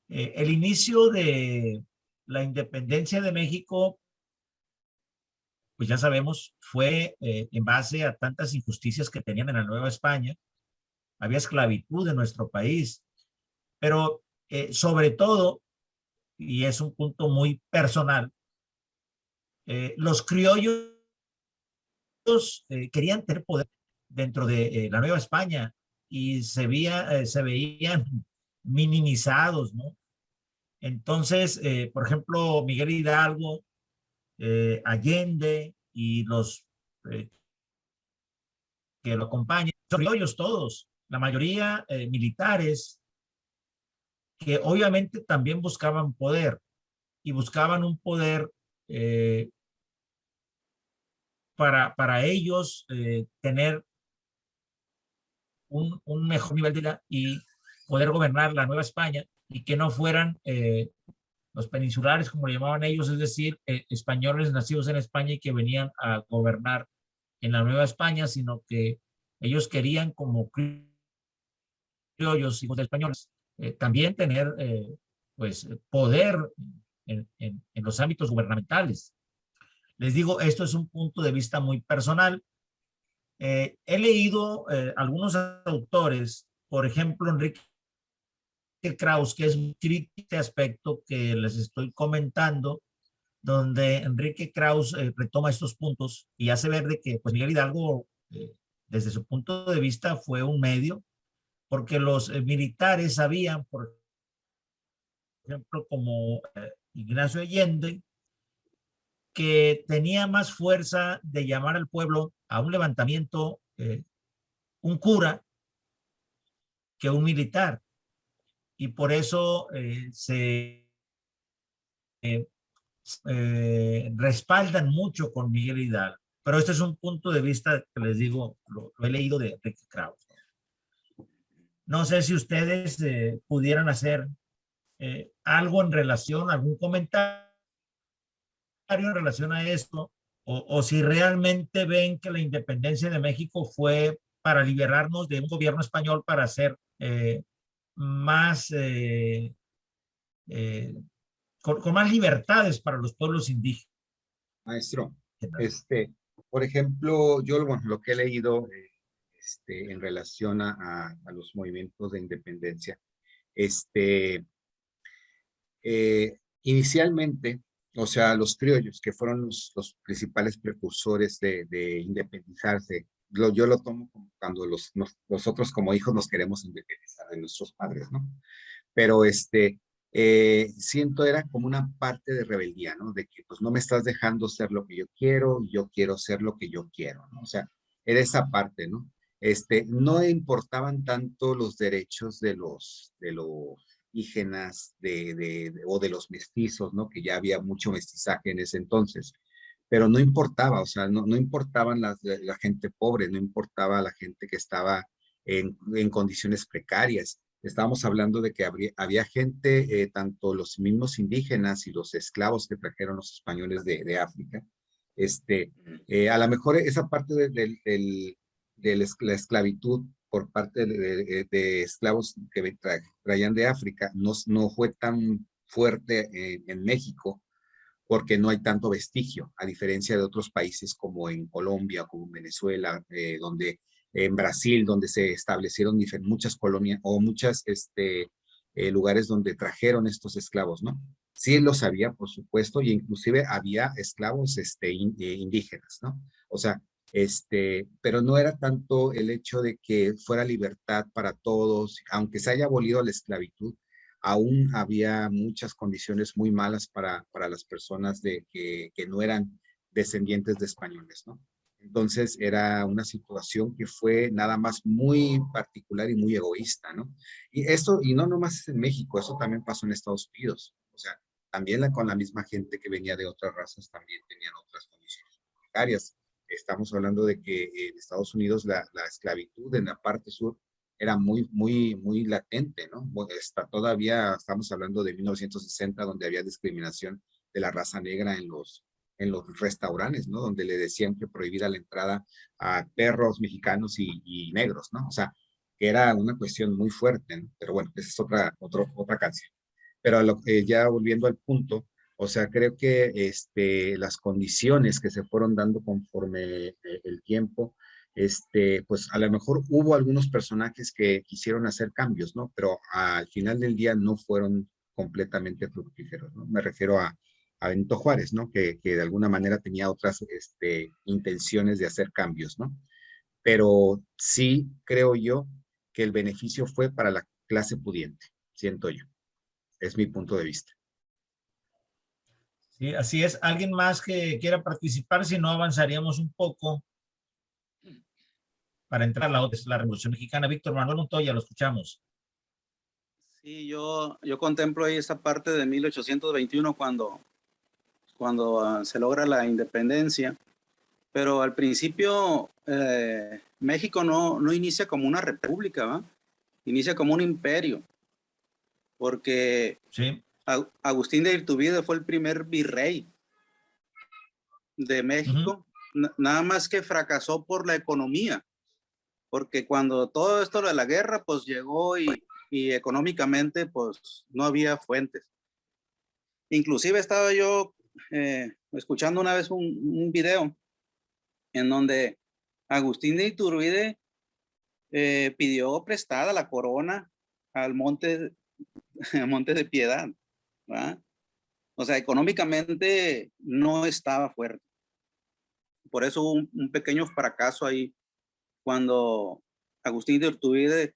El inicio de la independencia de México, pues ya sabemos, fue en base a tantas injusticias que tenían en la Nueva España. Había esclavitud en nuestro país, pero sobre todo, y es un punto muy personal, los criollos querían tener poder dentro de la Nueva España y se veían minimizados, ¿no? Entonces, por ejemplo, Miguel Hidalgo, Allende y los que lo acompañan, son criollos todos, la mayoría militares, que obviamente también buscaban poder y buscaban un poder para ellos tener un mejor nivel de vida y poder gobernar la Nueva España y que no fueran los peninsulares, como le llamaban ellos, es decir, españoles nacidos en España y que venían a gobernar en la Nueva España, sino que ellos querían, como criollos, hijos de españoles, también tener pues poder en los ámbitos gubernamentales. Les digo, esto es un punto de vista muy personal. He leído algunos autores, por ejemplo, Enrique Krauss, que es muy crítico de este aspecto que les estoy comentando, donde Enrique Krauss retoma estos puntos y hace ver de que pues, Miguel Hidalgo desde su punto de vista fue un medio, porque los militares sabían, por ejemplo, como Ignacio Allende, que tenía más fuerza de llamar al pueblo a un levantamiento un cura que un militar. Y por eso se respaldan mucho con Miguel Hidalgo. Pero este es un punto de vista que les digo, lo he leído de Enrique Krauss. No sé si ustedes pudieran hacer algo en relación, algún comentario en relación a esto, o si realmente ven que la independencia de México fue para liberarnos de un gobierno español para hacer más, con más libertades para los pueblos indígenas. Maestro, por ejemplo, yo bueno, lo que he leído en relación a los movimientos de independencia, inicialmente, o sea, los criollos, que fueron los principales precursores de independizarse, yo lo tomo como cuando nosotros como hijos nos queremos independizar de nuestros padres, ¿no? Pero siento era como una parte de rebeldía, ¿no? De que pues no me estás dejando ser lo que yo quiero ser lo que yo quiero, ¿no? O sea, era esa parte, ¿no? No importaban tanto los derechos de los indígenas o de los mestizos, ¿no? Que ya había mucho mestizaje en ese entonces, pero no importaba, o sea, no importaban la gente pobre, no importaba la gente que estaba en condiciones precarias. Estábamos hablando de que había gente, tanto los mismos indígenas y los esclavos que trajeron los españoles de África. A lo mejor esa parte de la esclavitud por parte de esclavos que traían de África no fue tan fuerte en México, porque no hay tanto vestigio, a diferencia de otros países como en Colombia, como en Venezuela, en Brasil, donde se establecieron muchas colonias o muchos lugares donde trajeron estos esclavos, ¿no? Sí los había, por supuesto, y inclusive había esclavos indígenas, ¿no? O sea, pero no era tanto el hecho de que fuera libertad para todos, aunque se haya abolido la esclavitud, aún había muchas condiciones muy malas para las personas que no eran descendientes de españoles, ¿no? Entonces era una situación que fue nada más muy particular y muy egoísta, ¿no? Y no nomás en México, eso también pasó en Estados Unidos. O sea, también con la misma gente que venía de otras razas también tenían otras condiciones precarias. Estamos hablando de que en Estados Unidos la esclavitud en la parte sur era muy latente, ¿no? Todavía estamos hablando de 1960, donde había discriminación de la raza negra en los restaurantes, ¿no? Donde le decían que prohibida la entrada a perros mexicanos y negros, ¿no? O sea, era una cuestión muy fuerte, ¿no? Pero bueno, esa es otra canción. Pero ya volviendo al punto, o sea, creo que las condiciones que se fueron dando conforme el tiempo, pues a lo mejor hubo algunos personajes que quisieron hacer cambios, ¿no? Pero al final del día no fueron completamente fructíferos, ¿no? Me refiero a Benito Juárez, ¿no? Que de alguna manera tenía otras intenciones de hacer cambios, ¿no? Pero sí creo yo que el beneficio fue para la clase pudiente, siento yo. Es mi punto de vista. Sí, así es. ¿Alguien más que quiera participar? Si no, avanzaríamos un poco para entrar a la Revolución Mexicana. Víctor Manuel Montoya, lo escuchamos. Sí, yo contemplo ahí esa parte de 1821 cuando se logra la independencia, pero al principio México no inicia como una república, ¿va? Inicia como un imperio, porque sí. Agustín de Iturbide fue el primer virrey de México, nada más que fracasó por la economía, porque cuando todo esto de la guerra pues llegó y económicamente pues no había fuentes. Inclusive estaba yo escuchando una vez un video en donde Agustín de Iturbide pidió prestada la corona al Monte de Piedad, ¿verdad? O sea, económicamente no estaba fuerte. Por eso hubo un pequeño fracaso ahí cuando Agustín de Iturbide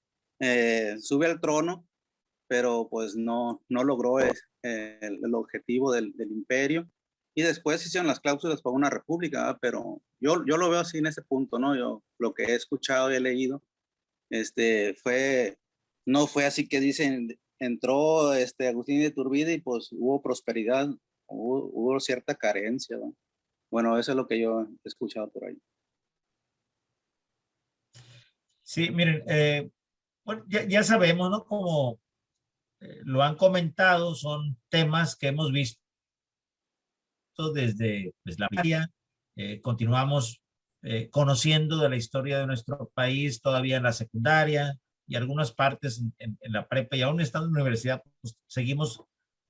sube al trono, pero pues no logró el objetivo del imperio. Y después hicieron las cláusulas para una república, ¿verdad? Pero yo lo veo así en ese punto, ¿no? Yo lo que he escuchado y he leído, no fue así que dicen, entró Agustín de Iturbide y pues hubo prosperidad, hubo cierta carencia, ¿no? Bueno, eso es lo que yo he escuchado por ahí. Sí, miren, bueno, ya sabemos, ¿no? Como lo han comentado, son temas que hemos visto desde pues, la primaria. Continuamos conociendo de la historia de nuestro país todavía en la secundaria y algunas partes en la prepa, y aún estando en la universidad, pues, seguimos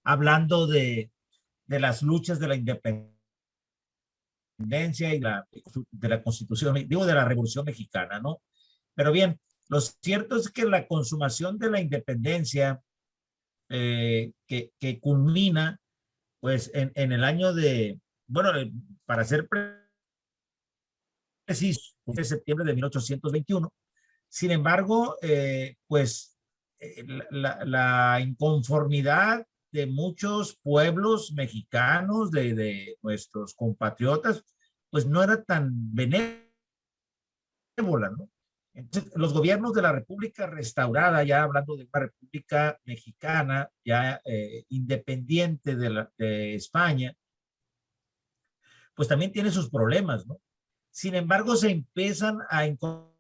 hablando de las luchas de la independencia y de la Constitución, digo, de la Revolución Mexicana, ¿no? Pero bien, lo cierto es que la consumación de la independencia que culmina pues en el año de, bueno, para ser preciso, de septiembre de 1821. Sin embargo, pues la inconformidad de muchos pueblos mexicanos, de nuestros compatriotas, pues no era tan benévola, ¿no? Entonces, los gobiernos de la República restaurada, ya hablando de una República Mexicana, ya independiente de España, pues también tiene sus problemas, ¿no? Sin embargo, se empiezan a incorporar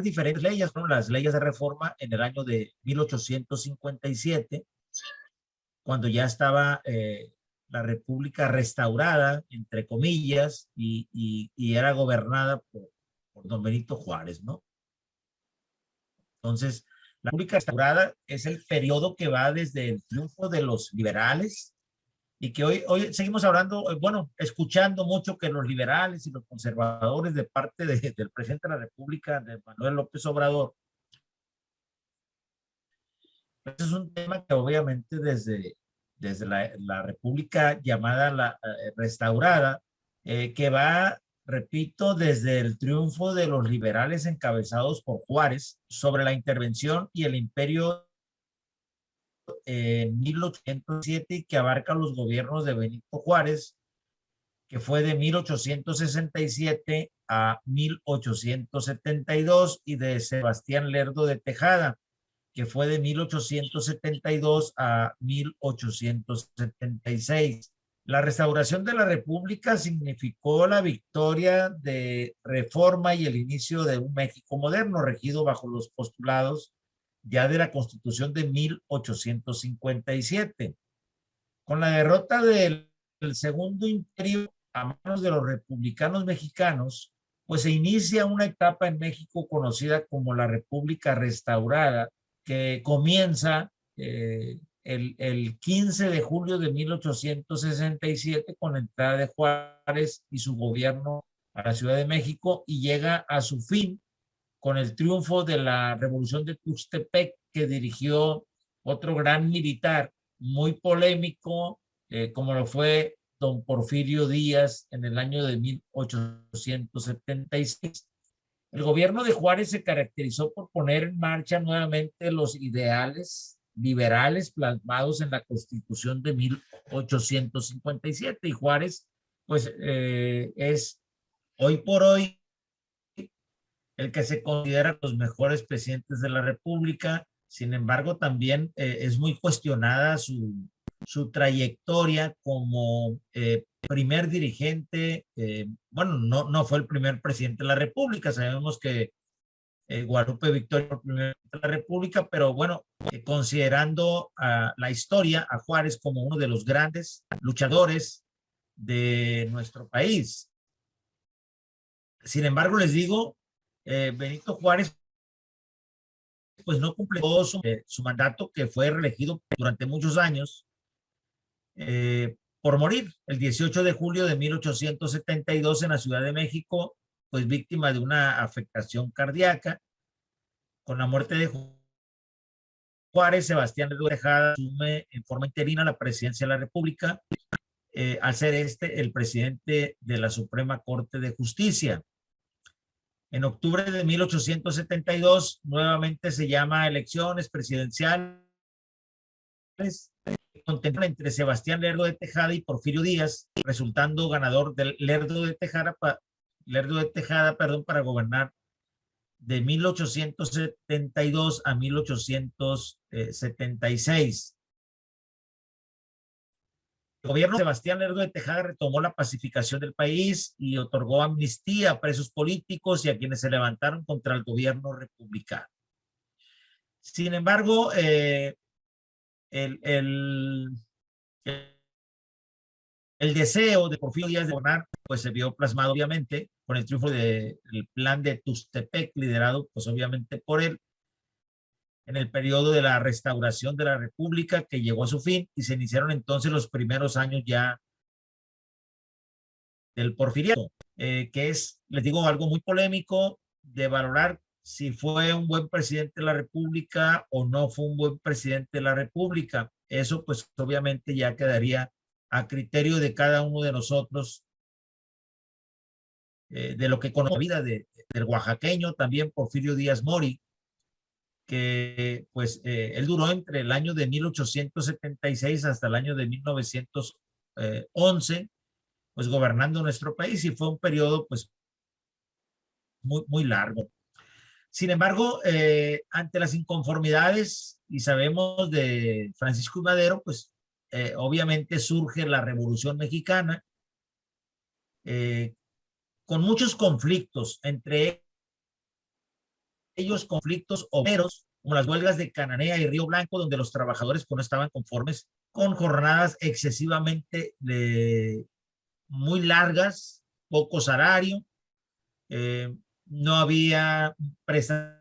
diferentes leyes, ¿no? Las leyes de reforma en el año de 1857, cuando ya estaba la República restaurada, entre comillas, y era gobernada por don Benito Juárez, ¿no? Entonces, la República restaurada es el periodo que va desde el triunfo de los liberales, y que hoy seguimos hablando, bueno, escuchando mucho que los liberales y los conservadores de parte del presidente de la República, de Manuel López Obrador. Este es un tema que obviamente desde la República llamada la restaurada, que va, repito, desde el triunfo de los liberales encabezados por Juárez sobre la intervención y el imperio en 1807, y que abarca los gobiernos de Benito Juárez, que fue de 1867 a 1872, y de Sebastián Lerdo de Tejada, que fue de 1872 a 1876. La restauración de la República significó la victoria de Reforma y el inicio de un México moderno, regido bajo los postulados ya de la Constitución de 1857. Con la derrota del Segundo Imperio a manos de los republicanos mexicanos, pues se inicia una etapa en México conocida como la República Restaurada, que comienza el 15 de julio de 1867 con la entrada de Juárez y su gobierno a la Ciudad de México, y llega a su fin con el triunfo de la Revolución de Tuxtepec, que dirigió otro gran militar muy polémico, como lo fue don Porfirio Díaz en el año de 1876. El gobierno de Juárez se caracterizó por poner en marcha nuevamente los ideales liberales plasmados en la Constitución de 1857, y Juárez, pues, es hoy por hoy el que se considera los mejores presidentes de la República. Sin embargo, también es muy cuestionada su trayectoria como primer dirigente. Bueno, no fue el primer presidente de la República. Sabemos que Guadalupe Victoria fue el primer presidente de la República, pero bueno, considerando la historia, a Juárez como uno de los grandes luchadores de nuestro país. Sin embargo, les digo, Benito Juárez pues no cumplió su mandato, que fue reelegido durante muchos años, por morir el 18 de julio de 1872 en la Ciudad de México, pues víctima de una afectación cardíaca. Con la muerte de Juárez, Sebastián Lerdo de Tejada asume en forma interina la presidencia de la República, al ser el presidente de la Suprema Corte de Justicia. En octubre de 1872, nuevamente se llama elecciones presidenciales entre Sebastián Lerdo de Tejada y Porfirio Díaz, resultando ganador del Lerdo de Tejada, para gobernar de 1872 a 1876. El gobierno de Sebastián Lerdo de Tejada retomó la pacificación del país y otorgó amnistía a presos políticos y a quienes se levantaron contra el gobierno republicano. Sin embargo, el deseo de Porfirio Díaz de gobernar pues se vio plasmado obviamente con el triunfo del plan de Tuxtepec, liderado pues obviamente por él, en el periodo de la restauración de la República, que llegó a su fin, y se iniciaron entonces los primeros años ya del porfiriato, que es, les digo, algo muy polémico de valorar si fue un buen presidente de la República o no fue un buen presidente de la República. Eso pues obviamente ya quedaría a criterio de cada uno de nosotros, de lo que conoce la vida del oaxaqueño, también Porfirio Díaz Mori, que pues él duró entre el año de 1876 hasta el año de 1911, pues gobernando nuestro país, y fue un periodo pues muy largo. Sin embargo, ante las inconformidades, y sabemos de Francisco y Madero, pues obviamente surge la Revolución Mexicana, con muchos conflictos, entre ellos conflictos obreros, como las huelgas de Cananea y Río Blanco, donde los trabajadores pues, no estaban conformes con jornadas excesivamente muy largas, poco salario, no había prestaciones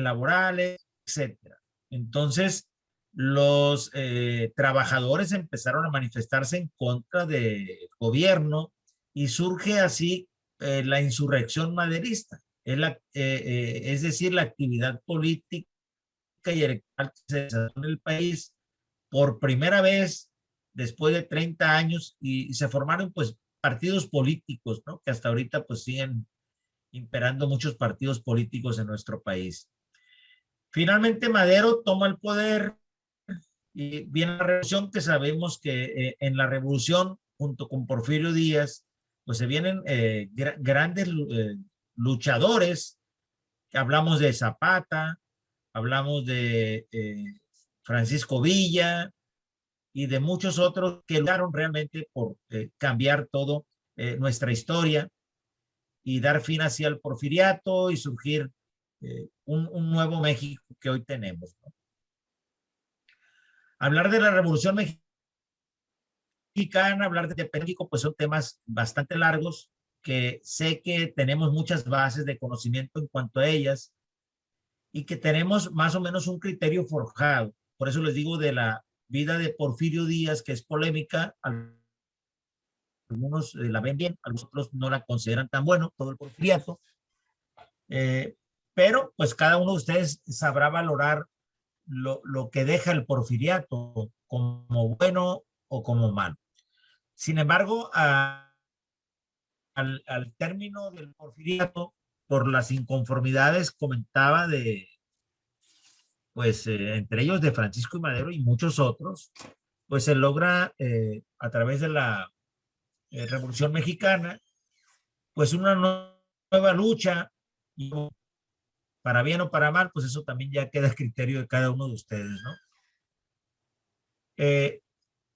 laborales, etcétera. Entonces, los trabajadores empezaron a manifestarse en contra del gobierno y surge así la insurrección maderista. Es decir, la actividad política y electoral que se desarrolló en el país por primera vez después de 30 años y se formaron pues partidos políticos, ¿no? Que hasta ahorita pues siguen imperando muchos partidos políticos en nuestro país. Finalmente Madero toma el poder y viene la revolución, que sabemos que en la revolución junto con Porfirio Díaz pues se vienen grandes luchadores. Hablamos de Zapata, hablamos de Francisco Villa y de muchos otros que lucharon realmente por cambiar todo nuestra historia y dar fin hacia el porfiriato y surgir un nuevo México que hoy tenemos, ¿no? Hablar de la Revolución Mexicana, hablar de México, pues son temas bastante largos, que sé que tenemos muchas bases de conocimiento en cuanto a ellas y que tenemos más o menos un criterio forjado. Por eso les digo de la vida de Porfirio Díaz, que es polémica. Algunos la ven bien, algunos otros no la consideran tan bueno, todo el porfiriato. Pero pues cada uno de ustedes sabrá valorar lo que deja el porfiriato como bueno o como malo. Sin embargo, al término del porfiriato, por las inconformidades, comentaba pues entre ellos de Francisco y Madero y muchos otros, pues se logra a través de la Revolución Mexicana, pues una nueva lucha, y para bien o para mal, pues eso también ya queda a criterio de cada uno de ustedes, ¿no?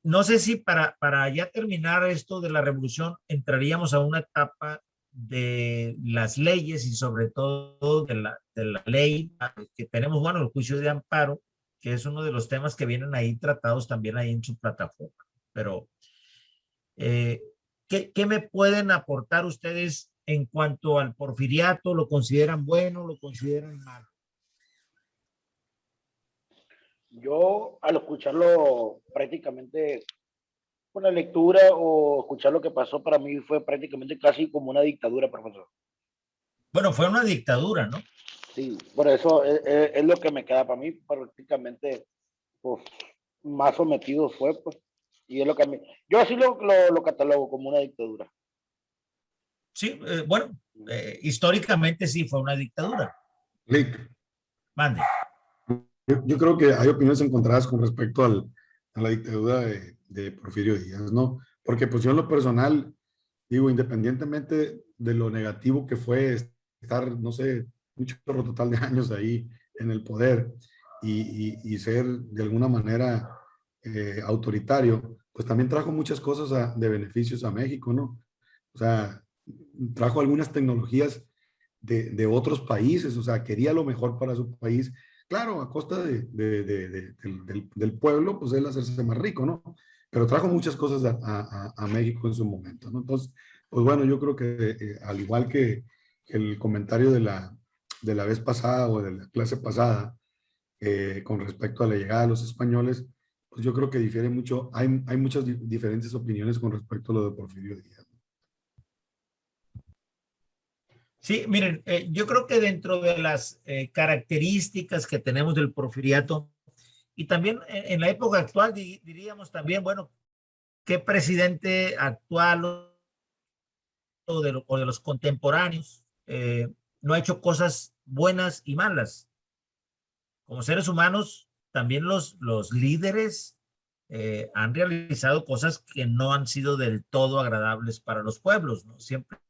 No sé si para ya terminar esto de la revolución entraríamos a una etapa de las leyes y sobre todo de la ley que tenemos, bueno, el juicio de amparo, que es uno de los temas que vienen ahí tratados también ahí en su plataforma. Pero, ¿qué me pueden aportar ustedes en cuanto al porfiriato? ¿Lo consideran bueno? ¿Lo consideran malo? Yo, al escucharlo prácticamente con la lectura o escuchar lo que pasó, para mí fue prácticamente casi como una dictadura, profesor. Bueno, fue una dictadura, ¿no? Sí, por eso es lo que me queda para mí, prácticamente, pues, más sometido fue, pues, y es lo que a mí, yo así lo catalogo como una dictadura. Sí, bueno, históricamente sí fue una dictadura. Lick, Mande. yo creo que hay opiniones encontradas con respecto a la dictadura de Porfirio Díaz, ¿no? Porque pues yo en lo personal, digo, independientemente de lo negativo que fue estar, no sé, un chorro total de años ahí en el poder y ser de alguna manera autoritario, pues también trajo muchas cosas de beneficios a México, ¿no? O sea, trajo algunas tecnologías de otros países, o sea, quería lo mejor para su país, claro, a costa del pueblo, pues él hacerse más rico, ¿no? Pero trajo muchas cosas a México en su momento, ¿no? Entonces, pues bueno, yo creo que al igual que el comentario de la vez pasada o de la clase pasada, con respecto a la llegada de los españoles, pues yo creo que difiere mucho, hay muchas diferentes opiniones con respecto a lo de Porfirio Díaz. Sí, miren, yo creo que dentro de las características que tenemos del porfiriato, y también en la época actual diríamos también, bueno, ¿qué presidente actual o de los contemporáneos no ha hecho cosas buenas y malas? Como seres humanos, también los líderes han realizado cosas que no han sido del todo agradables para los pueblos, ¿no? Siempre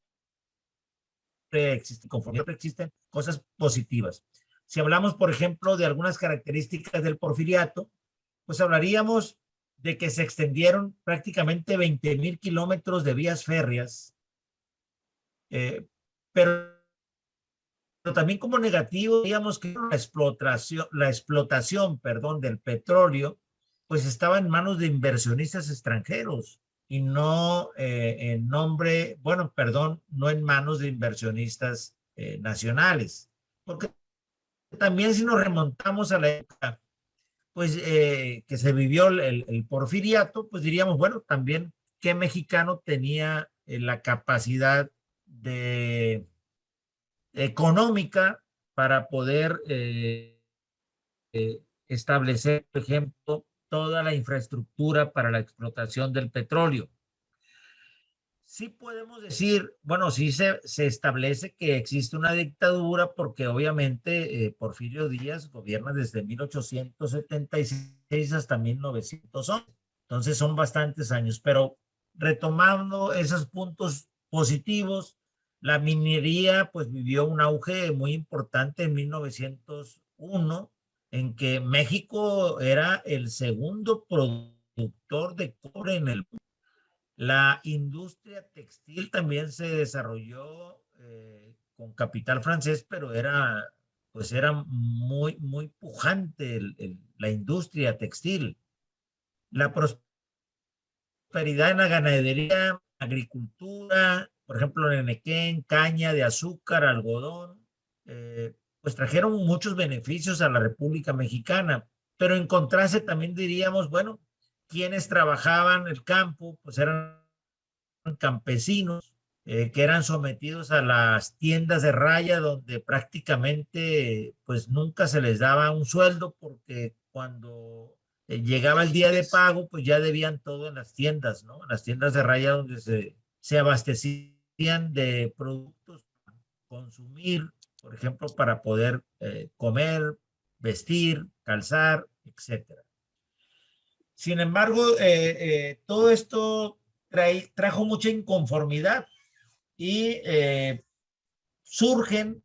existen, conforme existen cosas positivas. Si hablamos, por ejemplo, de algunas características del porfiriato, pues hablaríamos de que se extendieron prácticamente 20,000 kilómetros de vías férreas, pero también como negativo, digamos que la explotación, perdón, del petróleo, pues estaba en manos de inversionistas extranjeros y no en nombre, bueno, perdón, no en manos de inversionistas nacionales. Porque también si nos remontamos a la época, pues que se vivió el porfiriato, pues diríamos, bueno, también qué mexicano tenía la capacidad económica para poder establecer, por ejemplo, toda la infraestructura para la explotación del petróleo. Sí podemos decir, bueno, sí se establece que existe una dictadura porque obviamente Porfirio Díaz gobierna desde 1876 hasta 1911. Entonces son bastantes años, pero retomando esos puntos positivos, la minería pues vivió un auge muy importante en 1901, en que México era el segundo productor de cobre en el mundo. La industria textil también se desarrolló con capital francés, pero era muy, muy pujante la industria textil. La prosperidad en la ganadería, agricultura, por ejemplo, en Enequén, caña de azúcar, algodón, pues trajeron muchos beneficios a la República Mexicana, pero en contraste también diríamos, bueno, quienes trabajaban el campo, pues eran campesinos que eran sometidos a las tiendas de raya donde prácticamente pues nunca se les daba un sueldo porque cuando llegaba el día de pago pues ya debían todo en las tiendas, ¿no? En las tiendas de raya donde se abastecían de productos para consumir, por ejemplo, para poder comer, vestir, calzar, etcétera. Sin embargo, todo esto trajo mucha inconformidad y surgen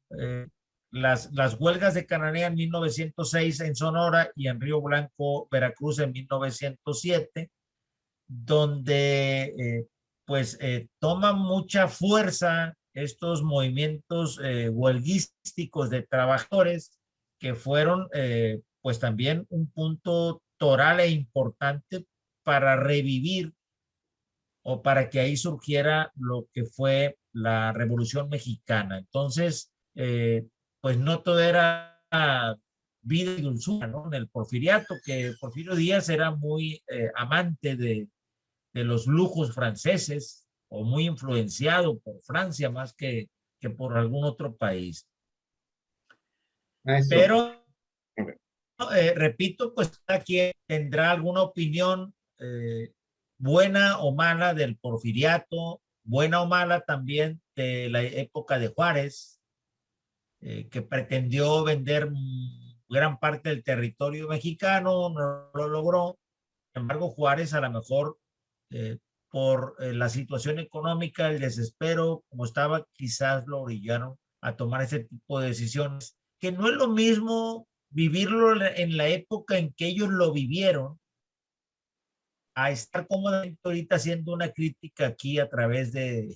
las huelgas de Cananea en 1906 en Sonora y en Río Blanco, Veracruz en 1907, donde toman mucha fuerza estos movimientos huelguísticos de trabajadores que fueron pues también un punto toral e importante para revivir o para que ahí surgiera lo que fue la Revolución Mexicana. Entonces, pues no todo era vida y dulzura, ¿no? En el porfiriato, que Porfirio Díaz era muy amante de los lujos franceses o muy influenciado por Francia más que por algún otro país. Pero, repito, pues cada quien tendrá alguna opinión buena o mala del porfiriato, buena o mala también durante la época de Juárez, que pretendió vender gran parte del territorio mexicano, no lo logró. Sin embargo, Juárez a lo mejor por la situación económica, el desespero, como estaba, quizás lo orillaron a tomar ese tipo de decisiones, que no es lo mismo vivirlo en la época en que ellos lo vivieron, a estar cómodamente ahorita haciendo una crítica aquí a través del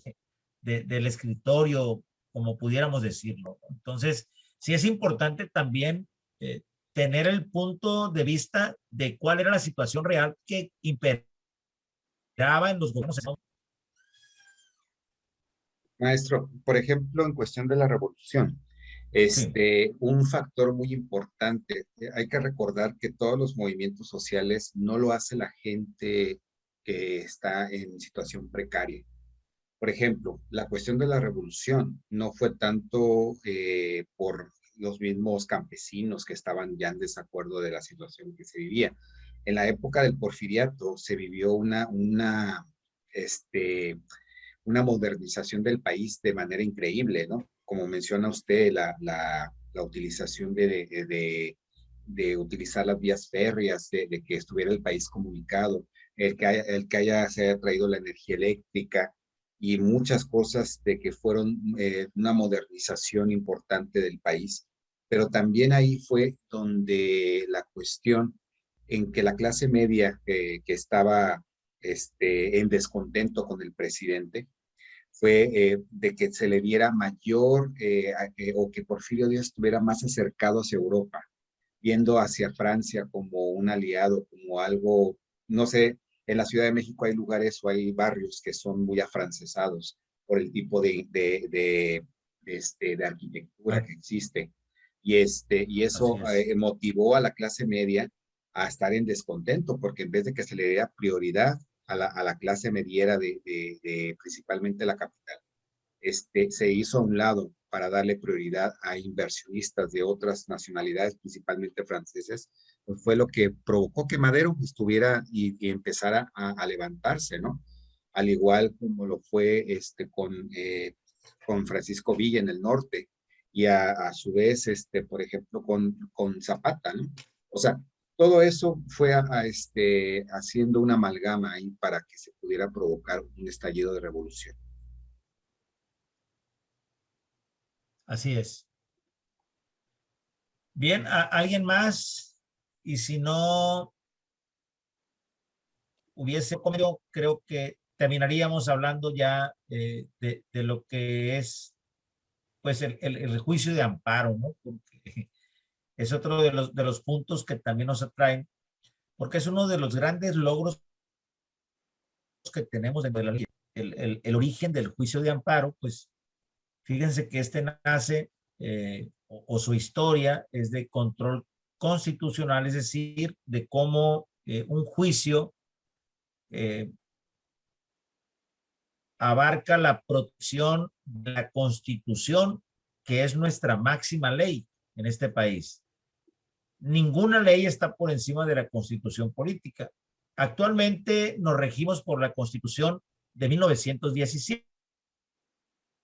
escritorio, como pudiéramos decirlo. Entonces, sí es importante también tener el punto de vista de cuál era la situación real que imperaba en los gobiernos. Maestro, por ejemplo, en cuestión de la revolución, un factor muy importante, hay que recordar que todos los movimientos sociales no lo hace la gente que está en situación precaria. Por ejemplo, la cuestión de la revolución no fue tanto por los mismos campesinos que estaban ya en desacuerdo de la situación que se vivía. En la época del porfiriato se vivió una modernización del país de manera increíble, ¿no? Como menciona usted, la utilización de utilizar las vías férreas, de que estuviera el país comunicado, se haya traído la energía eléctrica y muchas cosas de que fueron una modernización importante del país. Pero también ahí fue donde la cuestión en que la clase media que estaba en descontento con el presidente, fue de que se le diera mayor o que Porfirio Díaz estuviera más acercado hacia Europa, viendo hacia Francia como un aliado, como algo, no sé, en la Ciudad de México hay lugares o hay barrios que son muy afrancesados por el tipo de arquitectura que existe. Y eso motivó a la clase media a estar en descontento, porque en vez de que se le diera prioridad a la clase mediera de principalmente la capital, se hizo a un lado para darle prioridad a inversionistas de otras nacionalidades, principalmente franceses, pues fue lo que provocó que Madero estuviera y empezara a levantarse, ¿no? Al igual como lo fue con Francisco Villa en el norte y a su vez, por ejemplo, con Zapata, ¿no? O sea, todo eso fue haciendo una amalgama ahí para que se pudiera provocar un estallido de revolución. Así es. Bien, ¿alguien más? Y si no hubiese comido, creo que terminaríamos hablando ya de lo que es pues el juicio de amparo, ¿no? Porque es otro de los puntos que también nos atraen, porque es uno de los grandes logros que tenemos dentro de la ley. El origen del juicio de amparo, pues fíjense que nace o su historia es de control constitucional, es decir, de cómo un juicio abarca la protección de la Constitución, que es nuestra máxima ley en este país. Ninguna ley está por encima de la Constitución política. Actualmente nos regimos por la Constitución de 1917.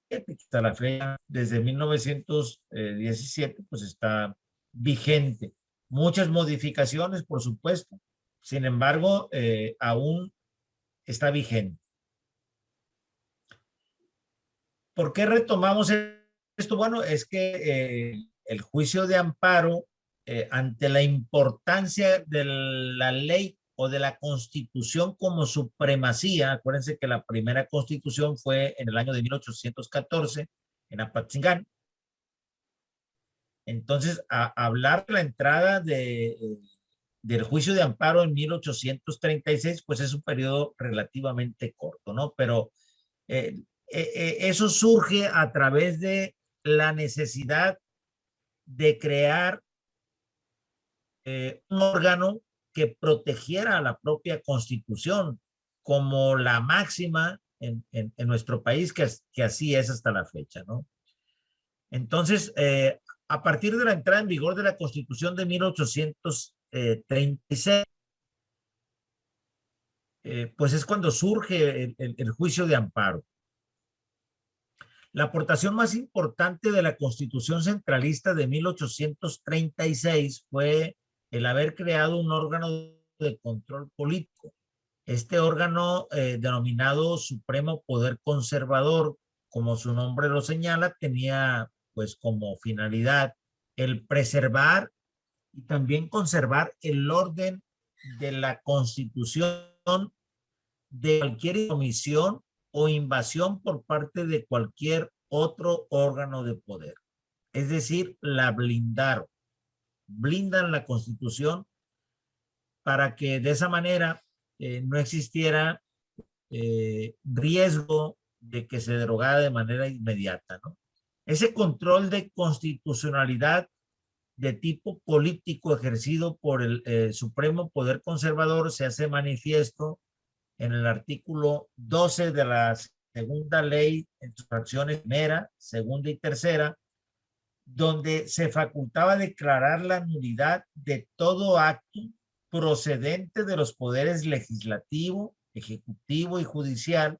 Hasta la fecha, desde 1917, pues está vigente. Muchas modificaciones, por supuesto. Sin embargo, aún está vigente. ¿Por qué retomamos esto? Bueno, es que el juicio de amparo, ante la importancia de la ley o de la Constitución como supremacía, acuérdense que la primera Constitución fue en el año de 1814 en Apatzingán. Entonces, a hablar de la entrada del juicio de amparo en 1836, pues es un periodo relativamente corto, ¿no? Pero eso surge a través de la necesidad de crear un órgano que protegiera a la propia Constitución como la máxima en nuestro país, que así es hasta la fecha, ¿no? Entonces, a partir de la entrada en vigor de la Constitución de 1836, pues es cuando surge el juicio de amparo. La aportación más importante de la Constitución centralista de 1836 fue el haber creado un órgano de control político. Este órgano, denominado Supremo Poder Conservador, como su nombre lo señala, tenía pues como finalidad el preservar y también conservar el orden de la Constitución de cualquier omisión o invasión por parte de cualquier otro órgano de poder. Es decir, la blindaron. Blindan la Constitución para que de esa manera no existiera riesgo de que se derogara de manera inmediata, ¿no? Ese control de constitucionalidad de tipo político ejercido por el Supremo Poder Conservador se hace manifiesto en el artículo 12 de la segunda ley en sus fracciones primera, segunda y tercera, donde se facultaba declarar la nulidad de todo acto procedente de los poderes legislativo, ejecutivo y judicial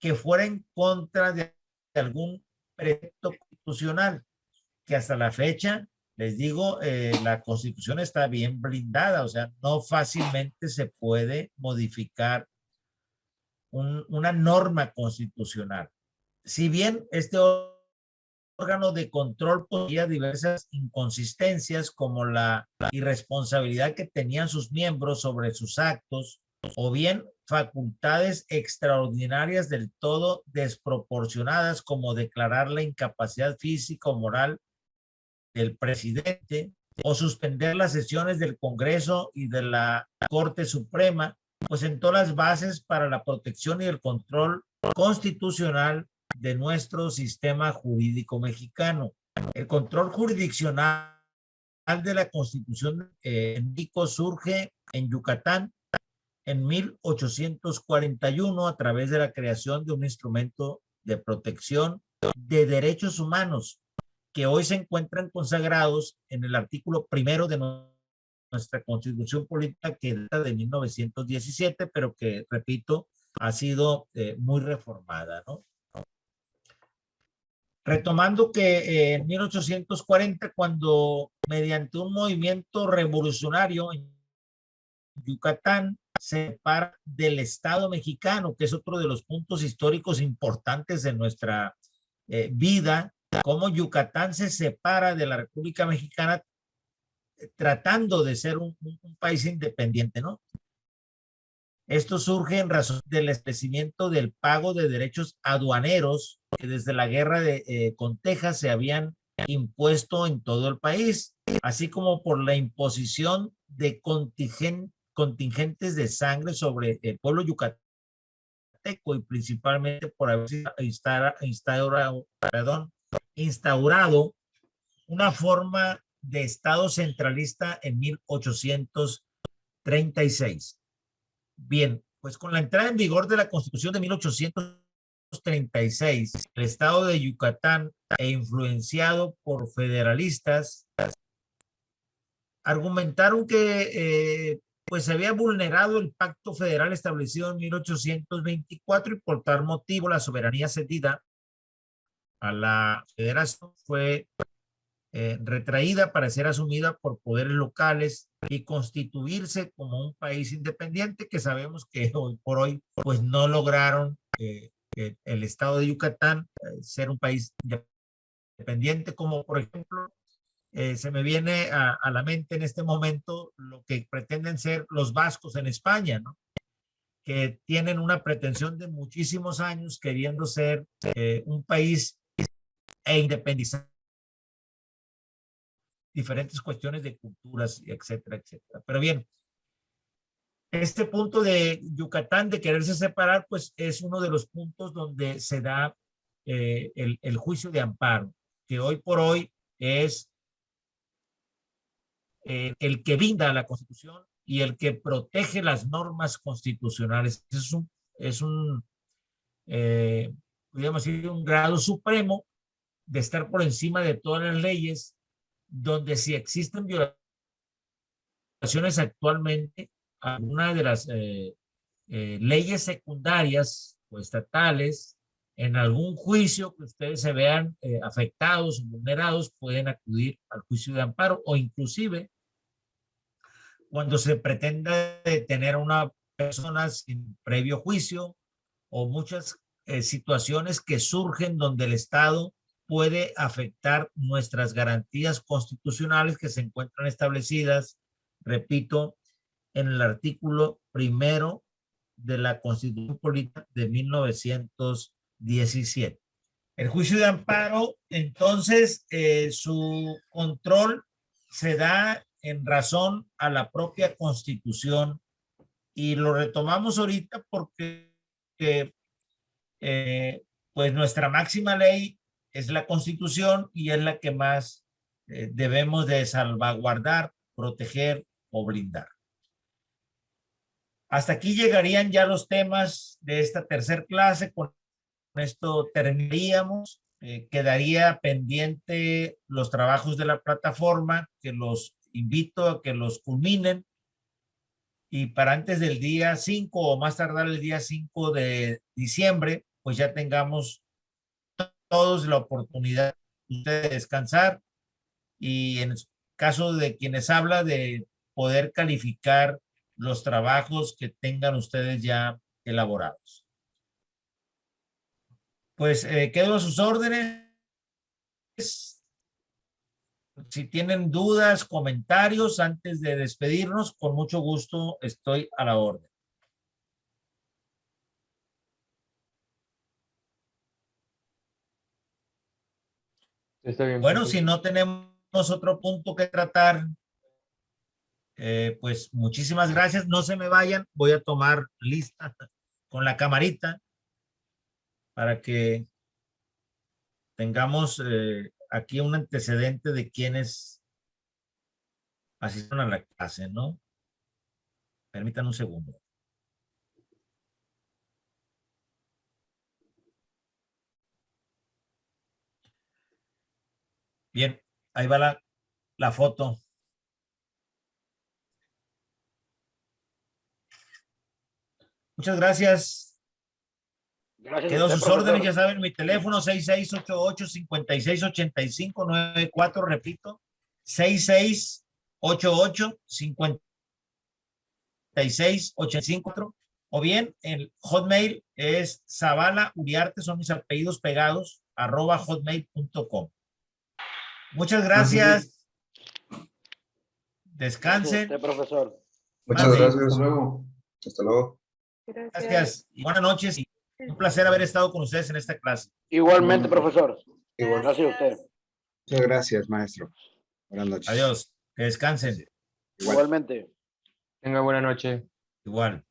que fuera en contra de algún precepto constitucional, que hasta la fecha, les digo, la Constitución está bien blindada, o sea, no fácilmente se puede modificar una norma constitucional. Si bien este órgano de control podía diversas inconsistencias, como la irresponsabilidad que tenían sus miembros sobre sus actos, o bien facultades extraordinarias del todo desproporcionadas, como declarar la incapacidad física o moral del presidente, o suspender las sesiones del Congreso y de la Corte Suprema, pues sentó las bases para la protección y el control constitucional de nuestro sistema jurídico mexicano. El control jurisdiccional de la Constitución en México surge en Yucatán en 1841 a través de la creación de un instrumento de protección de derechos humanos que hoy se encuentran consagrados en el artículo primero de nuestra Constitución Política, que data de 1917, pero que, repito, ha sido muy reformada, ¿no? Retomando que en 1840, cuando mediante un movimiento revolucionario en Yucatán se separa del Estado mexicano, que es otro de los puntos históricos importantes de nuestra vida, cómo Yucatán se separa de la República Mexicana tratando de ser un país independiente, ¿no? Esto surge en razón del establecimiento del pago de derechos aduaneros que desde la guerra con Texas se habían impuesto en todo el país, así como por la imposición de contingentes de sangre sobre el pueblo yucateco y principalmente por haber instaurado una forma de Estado centralista en 1836. Bien, pues con la entrada en vigor de la Constitución de 1836, el Estado de Yucatán, influenciado por federalistas, argumentaron que pues se había vulnerado el pacto federal establecido en 1824 y por tal motivo la soberanía cedida a la federación fue retraída para ser asumida por poderes locales y constituirse como un país independiente, que sabemos que hoy por hoy pues no lograron el estado de Yucatán ser un país independiente, como por ejemplo se me viene a la mente en este momento lo que pretenden ser los vascos en España, ¿no? Que tienen una pretensión de muchísimos años queriendo ser un país e independizar diferentes cuestiones de culturas, etcétera, etcétera. Pero bien, este punto de Yucatán de quererse separar, pues es uno de los puntos donde se da el juicio de amparo, que hoy por hoy es el que brinda la Constitución y el que protege las normas constitucionales. Es un podríamos decir, un grado supremo de estar por encima de todas las leyes, donde si existen violaciones actualmente, alguna de las leyes secundarias o estatales en algún juicio que ustedes se vean afectados o vulnerados, pueden acudir al juicio de amparo, o inclusive cuando se pretenda detener a una persona sin previo juicio, o muchas situaciones que surgen donde el Estado puede afectar nuestras garantías constitucionales que se encuentran establecidas, repito, en el artículo 1 de la Constitución Política de 1917. El juicio de amparo, entonces, su control se da en razón a la propia Constitución, y lo retomamos ahorita porque pues nuestra máxima ley es la Constitución y es la que más debemos de salvaguardar, proteger o blindar. Hasta aquí llegarían ya los temas de esta tercera clase. Con esto terminaríamos. Quedaría pendiente los trabajos de la plataforma, que los invito a que los culminen, y para antes del día 5 o más tardar el día 5 de diciembre, pues ya tengamos todos la oportunidad de descansar, y en caso de quienes habla, de poder calificar los trabajos que tengan ustedes ya elaborados. Pues quedo a sus órdenes. Si tienen dudas, comentarios antes de despedirnos, con mucho gusto estoy a la orden. Está bien, Bueno, profesor. si no tenemos otro punto que tratar, pues muchísimas gracias. No se me vayan, voy a tomar lista con la camarita para que tengamos aquí un antecedente de quienes asistieron a la clase, ¿no? Permítanme un segundo. Bien, ahí va la foto. Muchas gracias. Gracias Quedo a usted, sus profesor. órdenes, ya saben, mi teléfono 6688-5685-94, repito, 6688-5685, o bien el Hotmail es Zavala Uriarte, son mis apellidos pegados, @hotmail.com. Muchas gracias. Descansen. Gracias a usted, profesor. Muchas gracias. Hasta luego. Hasta luego. Gracias y buenas noches. Y un placer haber estado con ustedes en esta clase. Igualmente, profesor. Igual. Gracias a usted. Muchas gracias, maestro. Buenas noches. Adiós. Que descansen. Igualmente. Tenga buena noche. Igual.